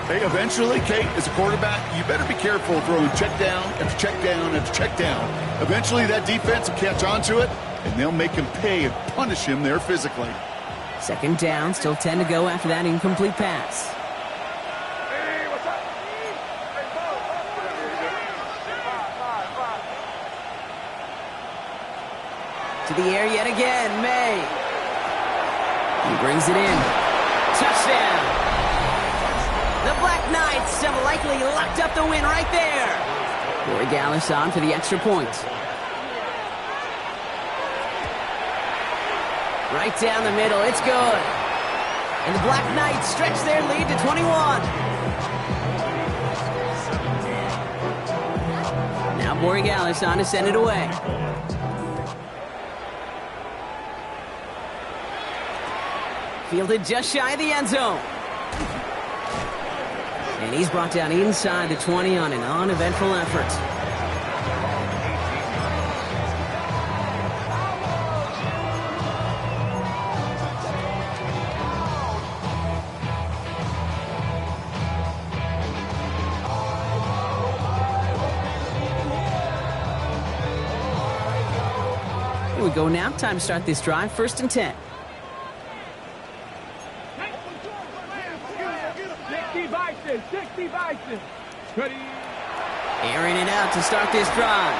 Hey, eventually, Kate, as a quarterback, you better be careful throwing check down after check down after check down. Eventually, that defense will catch on to it, and they'll make him pay and punish him there physically. 2nd down, still 10 to go after that incomplete pass. To the air yet again, May. He brings it in. Touchdown. The Black Knights have likely locked up the win right there. Corey Gallis on for the extra point. Right down the middle, it's good. And the Black Knights stretch their lead to 21. Now Corey Gallis on to send it away. Fielded just shy of the end zone. And he's brought down inside the 20 on an uneventful effort. Here we go now. Time to start this drive. 1st and 10. Airing it out to start this drive.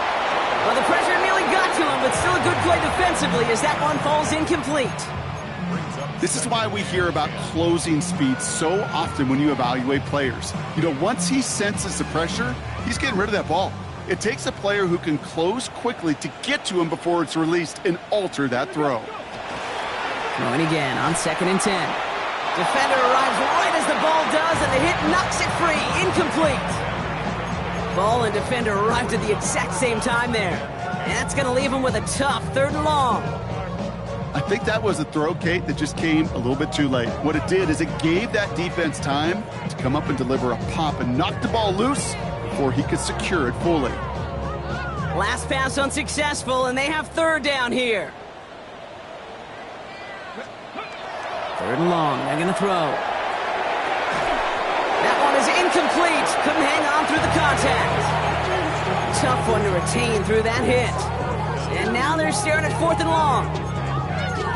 Well, the pressure nearly got to him, but still a good play defensively as that one falls incomplete. This is why we hear about closing speed so often when you evaluate players. You know, once he senses the pressure, he's getting rid of that ball. It takes a player who can close quickly to get to him before it's released and alter that throw. Throwing again on 2nd and 10. Defender arrives right as the ball does, and the hit knocks it free. Incomplete. Ball and defender arrived at the exact same time there. And that's going to leave him with a tough 3rd and long. I think that was a throw, Kate, that just came a little bit too late. What it did is it gave that defense time to come up and deliver a pop and knock the ball loose before he could secure it fully. Last pass unsuccessful, and they have 3rd down here. 3rd and long, they're going to throw. That one is incomplete. Couldn't hang on through the contact. Tough one to retain through that hit. And now they're staring at 4th and long.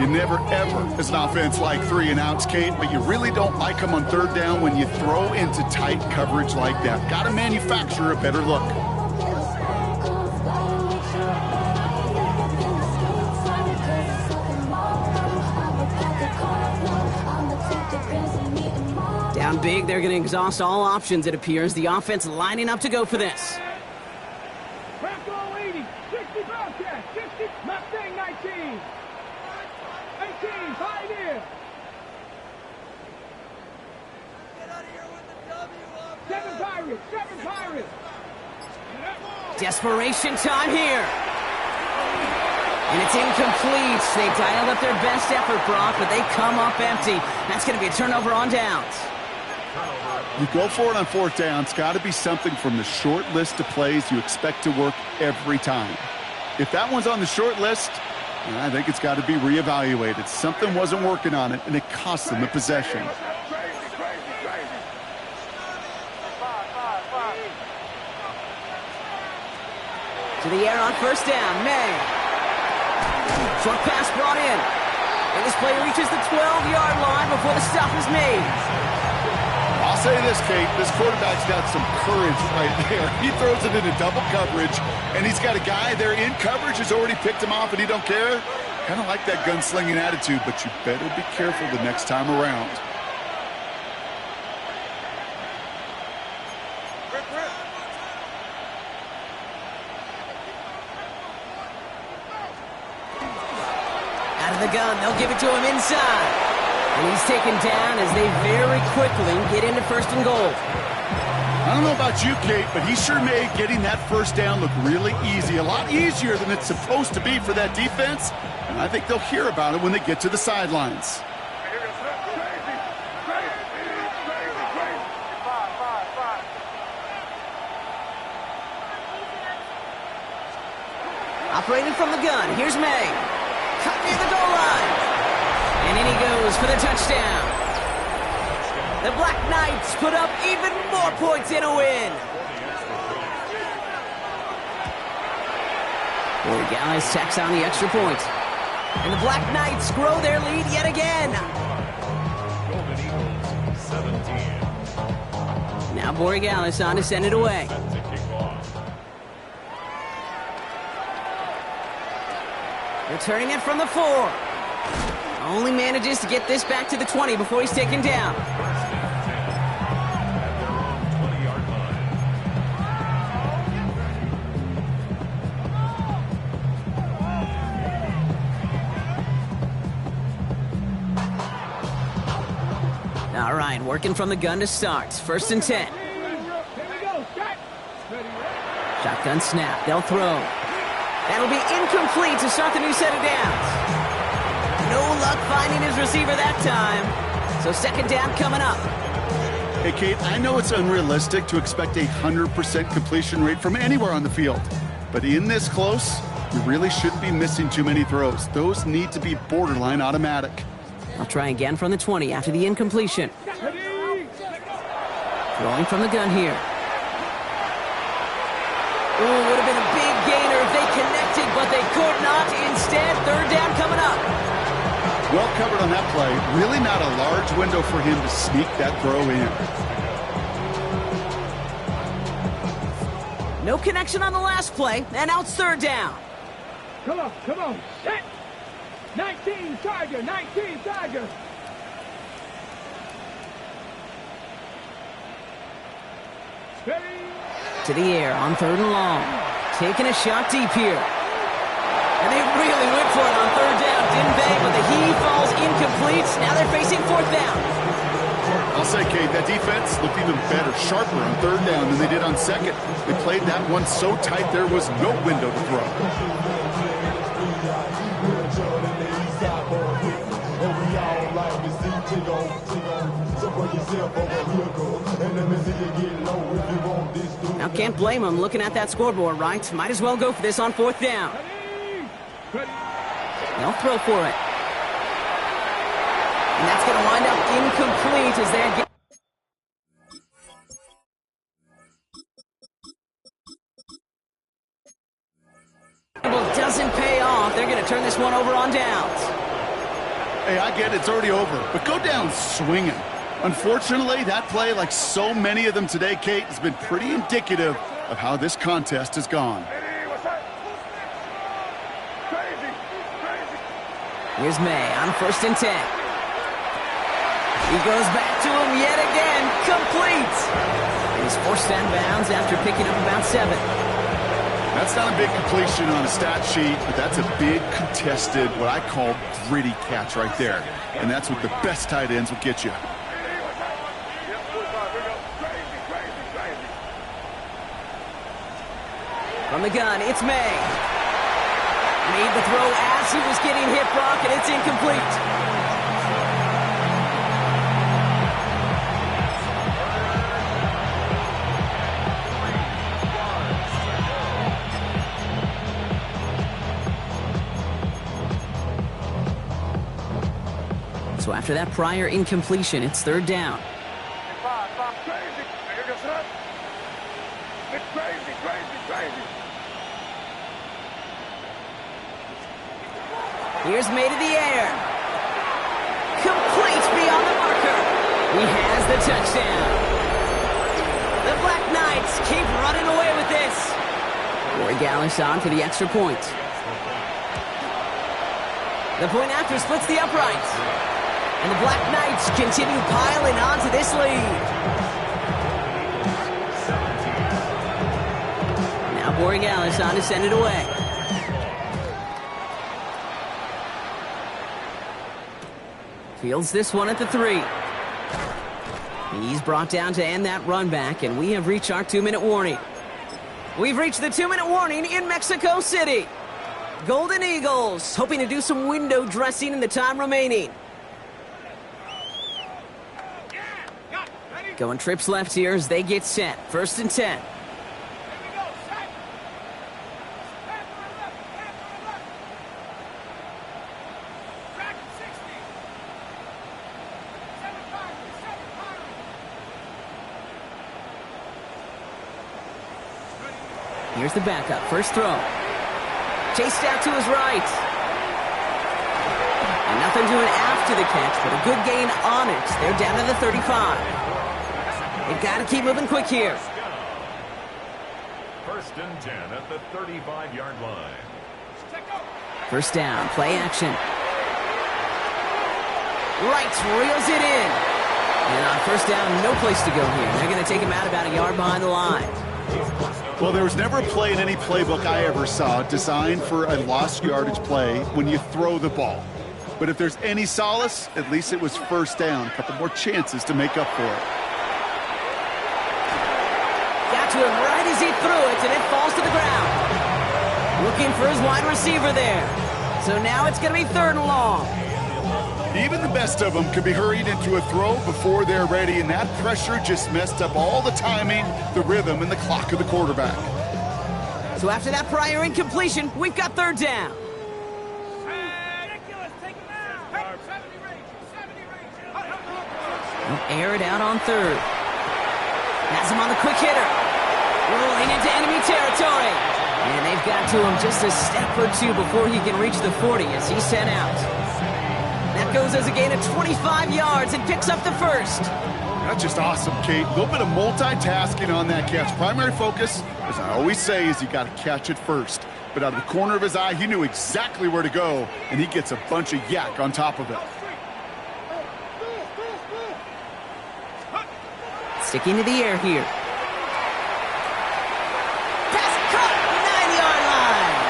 You never, ever, as an offense, like 3 and outs, Kate, but you really don't like them on 3rd down when you throw into tight coverage like that. Got to manufacture a better look. Down big, they're going to exhaust all options, it appears. The offense lining up to go for this. Back all 80, 60 Bobcat, 60, Mustang 19. 18, Pioneer. Get out of here with the W. 7 Pirates. Desperation time here. And it's incomplete. They dialed up their best effort, Brock, but they come up empty. That's going to be a turnover on downs. You go for it on 4th down. It's got to be something from the short list of plays you expect to work every time. If that one's on the short list, I think it's got to be reevaluated. Something wasn't working on it, and it cost them the possession. To the air on 1st down, May. Short pass brought in. And this play reaches the 12-yard line before the stop is made. I'll say this, Kate, this quarterback's got some courage right there. He throws it into double coverage, and he's got a guy there in coverage who's already picked him off, and he don't care. Kind of like that gunslinging attitude, but you better be careful the next time around. Out of the gun, they'll give it to him inside. And he's taken down as they very quickly get into first and goal. I don't know about you, Kate, but he sure made getting that first down look really easy. A lot easier than it's supposed to be for that defense. And I think they'll hear about it when they get to the sidelines. Operating from the gun, here's May. Cut near the goal line. And in he goes for the touchdown. The Black Knights put up even more points in a win. Boy, Gallus tacks on the extra point. And the Black Knights grow their lead yet again. Golden Eagles, 17. Now Borregales on to send it away. Set to kick off. Returning it from the 4. Only manages to get this back to the 20 before he's taken down. First and 10 at their own 20-yard line. All right, working from the gun to start. First and 10. Shotgun snap. They'll throw. That'll be incomplete to start the new set of downs. No luck finding his receiver that time. So second down coming up. Hey, Kate, I know it's unrealistic to expect a 100% completion rate from anywhere on the field. But in this close, you really shouldn't be missing too many throws. Those need to be borderline automatic. I'll try again from the 20 after the incompletion. Throwing from the gun here. Ooh, would have been a big gainer if they connected, but they could not. Instead, third down coming up. Well covered on that play. Really not a large window for him to sneak that throw in. No connection on the last play, and now it's third down. Come on, set. 19 Tiger, 19 Tiger. Steady. To the air on third and long. Taking a shot deep here. And they really went for it on third down, didn't they? But the heave falls incomplete. Now they're facing fourth down. I'll say, Kate, that defense looked even better, sharper on third down than they did on second. They played that one so tight there was no window to throw. Now can't blame them looking at that scoreboard, right? Might as well go for this on fourth down. They'll throw for it. And that's going to wind up incomplete as they're doesn't pay off. They're going to turn this one over on downs. Hey, I get it. It's already over. But go down swinging. Unfortunately, that play, like so many of them today, Kate, has been pretty indicative of how this contest has gone. Here's May on first and 10. He goes back to him yet again. Complete. And he's forced out of bounds after picking up about 7. That's not a big completion on a stat sheet, but that's a big contested, what I call gritty catch right there. And that's what the best tight ends will get you. From the gun, it's May. Made the throw as he was getting hit, Brock, and it's incomplete. So after that prior incompletion, it's third down. Here's May to the air. He has the touchdown. The Black Knights keep running away with this. Corey Gallis on for the extra point. The point after splits the uprights. And the Black Knights continue piling onto this lead. Now Corey Gallis on to send it away. Fields this one at the 3. He's brought down to end that run back, and we have reached our 2-minute warning. We've reached the 2-minute warning in Mexico City. Golden Eagles hoping to do some window dressing in the time remaining. Going trips left here as they get set. 1st and 10. Here's the backup. First throw. Chased out to his right. And nothing doing after the catch, but a good gain on it. They're down to the 35. They've got to keep moving quick here. 1st and 10 at the 35-yard line. First down. Play action. Right, reels it in. And on first down, no place to go here. They're going to take him out about a yard behind the line. Well, there was never a play in any playbook I ever saw designed for a lost yardage play when you throw the ball. But if there's any solace, at least it was first down. A couple more chances to make up for it. Got to him right as he threw it, and it falls to the ground. Looking for his wide receiver there. So now it's going to be 3rd and long. Even the best of them could be hurried into a throw before they're ready, and that pressure just messed up all the timing, the rhythm, and the clock of the quarterback. So after that prior incompletion, we've got 3rd down. They'll air it out on 3rd. Has him on the quick hitter. Rolling into enemy territory. And they've got to him just a step or two before he can reach the 40 as he's sent out. That goes as a gain of 25 yards and picks up the 1st. That's just awesome, Kate. A little bit of multitasking on that catch. Primary focus, as I always say, is you got to catch it first. But out of the corner of his eye, he knew exactly where to go, and he gets a bunch of yak on top of it. Sticking to the air here. Pass caught, 9-yard line.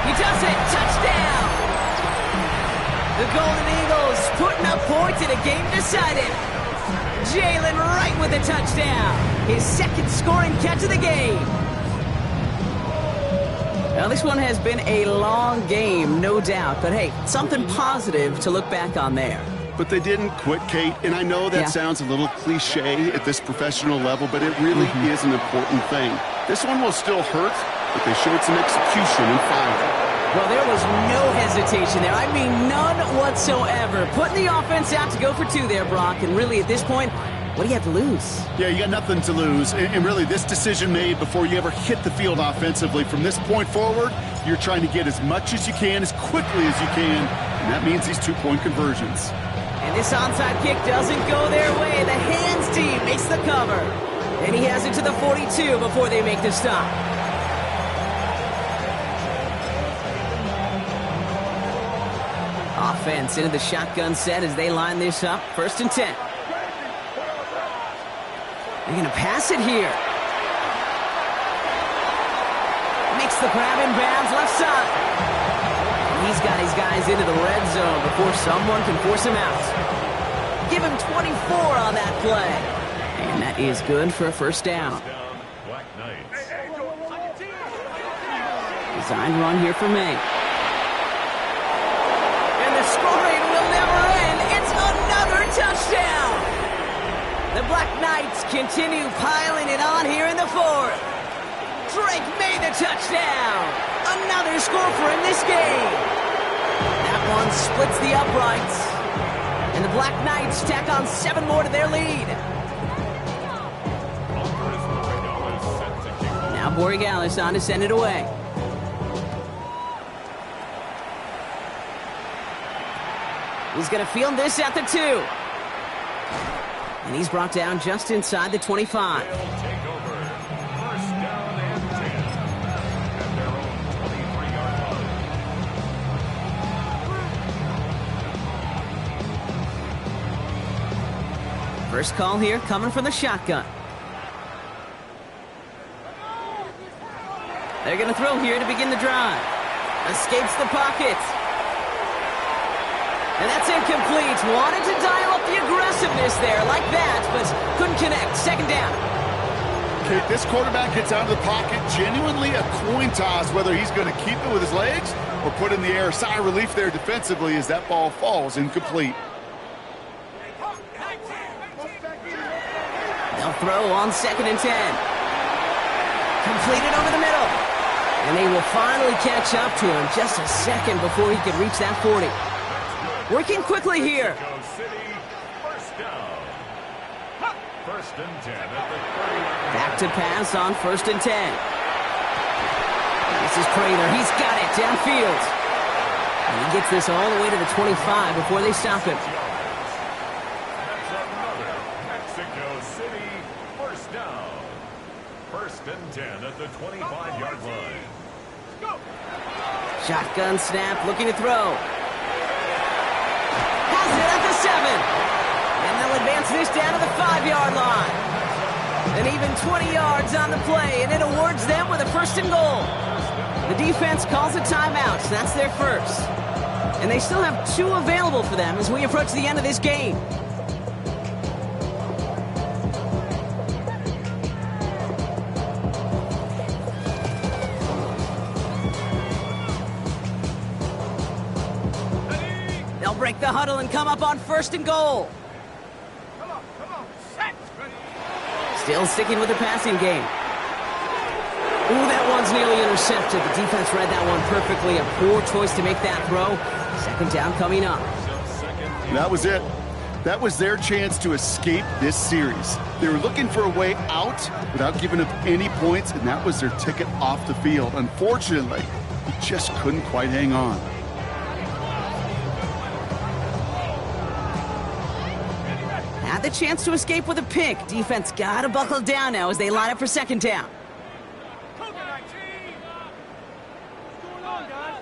He does it, touchdown. The Golden Eagles putting up points in a game decided. Jalen Wright with a touchdown. His 2nd scoring catch of the game. Now, this one has been a long game, no doubt. But, hey, something positive to look back on there. But they didn't quit, Kate. And I know that sounds a little cliche at this professional level, but it really is an important thing. This one will still hurt, but they showed some execution and fire. Well, there was no hesitation there. I mean, none whatsoever. Putting the offense out to go for 2 there, Brock. And really, at this point, what do you have to lose? Yeah, you got nothing to lose. And really, this decision made before you ever hit the field offensively. From this point forward, you're trying to get as much as you can, as quickly as you can. And that means these 2-point conversions. And this onside kick doesn't go their way. The hands team makes the cover. And he has it to the 42 before they make the stop. Offense into the shotgun set as they line this up. 1st and 10. They're going to pass it here. Makes the grab in bounds left side. And he's got his guys into the red zone before someone can force him out. Give him 24 on that play. And that is good for a 1st down. Black Knights. Designed run here for May. And the scoring will never end. It's another touchdown. The Black Knights continue piling it on here in the 4th. Drake made the touchdown. Another score for him this game. That one splits the uprights. And the Black Knights tack on 7 more to their lead. Now Borregales on to send it away. He's going to field this at the 2. And he's brought down just inside the 25. They'll take over. First down and 10. At their own 23-yard line. First call here coming from the shotgun. They're going to throw here to begin the drive. Escapes the pocket. And that's incomplete. Wanted to dial up the aggressiveness there like that, but couldn't connect. Second down. Okay, this quarterback gets out of the pocket. Genuinely a coin toss whether he's going to keep it with his legs or put it in the air. Sigh of relief there defensively as that ball falls incomplete. They'll throw on 2nd and 10. Completed over the middle. And they will finally catch up to him just a second before he could reach that 40. Working quickly here. Mexico City, first down. First and 10 at the 30. Back to pass on 1st and 10. This is Prater. He's got it downfield. And he gets this all the way to the 25 before they stop him. That's another Mexico City first down. First and 10 at the 25-yard line. Shotgun snap, looking to throw. Has it at the 7. And they'll advance this down to the 5-yard line. And even 20 yards on the play, and it awards them with a 1st and goal. The defense calls a timeout, so that's their first. And they still have 2 available for them as we approach the end of this game. They'll break the huddle and come up on 1st and goal. Come on, set. Still sticking with the passing game. Ooh, that one's nearly intercepted. The defense read that one perfectly. A poor choice to make that throw. Second down coming up. That was it. That was their chance to escape this series. They were looking for a way out without giving up any points, and that was their ticket off the field. Unfortunately, he just couldn't quite hang on. Had the chance to escape with a pick. Defense got to buckle down now as they line up for second down. What's going on, guys?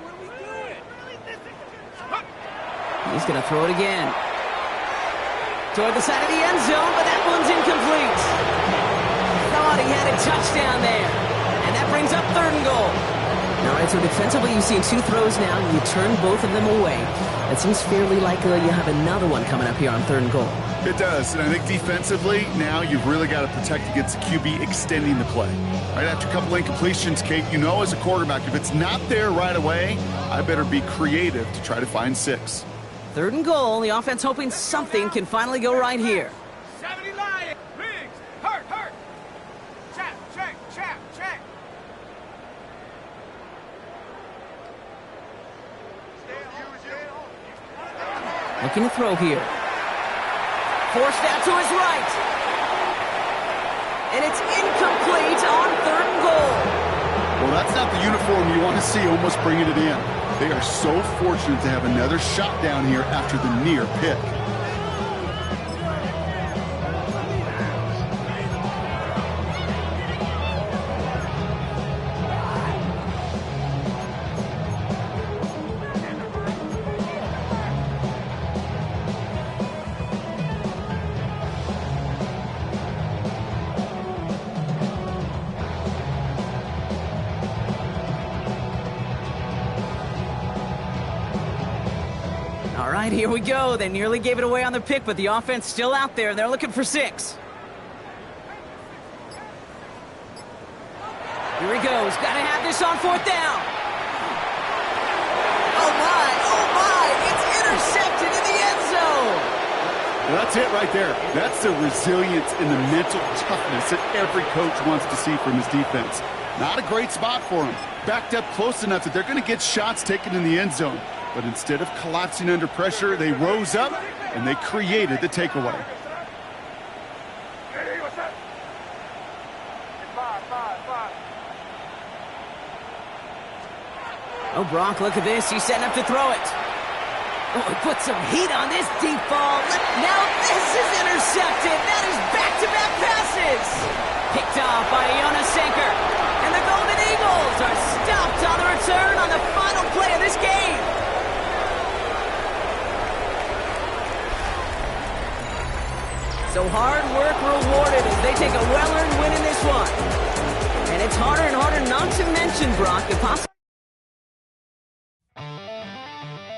What are we doing? He's going to throw it again. Toward the side of the end zone, but that one's incomplete. Thought he had a touchdown there. And that brings up 3rd and goal. All right, so defensively you've seen 2 throws now. You turn both of them away. It seems fairly likely you have another one coming up here on 3rd and goal. It does, and I think defensively, now you've really got to protect against the QB extending the play. Right after a couple incompletions, Kate, you know as a quarterback, if it's not there right away, I better be creative to try to find 6. 3rd and goal, the offense hoping something can finally go right here. 70 Lion. Riggs. Hurt. Check. Looking to throw here. Forced out to his right. And it's incomplete on 3rd and goal. Well, that's not the uniform you want to see almost bringing it in. They are so fortunate to have another shot down here after the near pick. All right, here we go. They nearly gave it away on the pick, but the offense still out there. They're looking for 6. Here he goes. Got to have this on 4th down. Oh, my. It's intercepted in the end zone. Well, that's it right there. That's the resilience and the mental toughness that every coach wants to see from his defense. Not a great spot for him. Backed up close enough that they're going to get shots taken in the end zone. But instead of collapsing under pressure, they rose up and they created the takeaway. Hey, what's that? 5. Oh, Brock, look at this. He's setting up to throw it. Oh, he put some heat on this deep ball. Now this is intercepted. That is back-to-back passes. Picked off by Jonas Sanker. And the Golden Eagles are stopped on the return on the final play of this game. So hard work rewarded as they take a well-earned win in this one. And it's harder and harder not to mention, Brock, the possibility.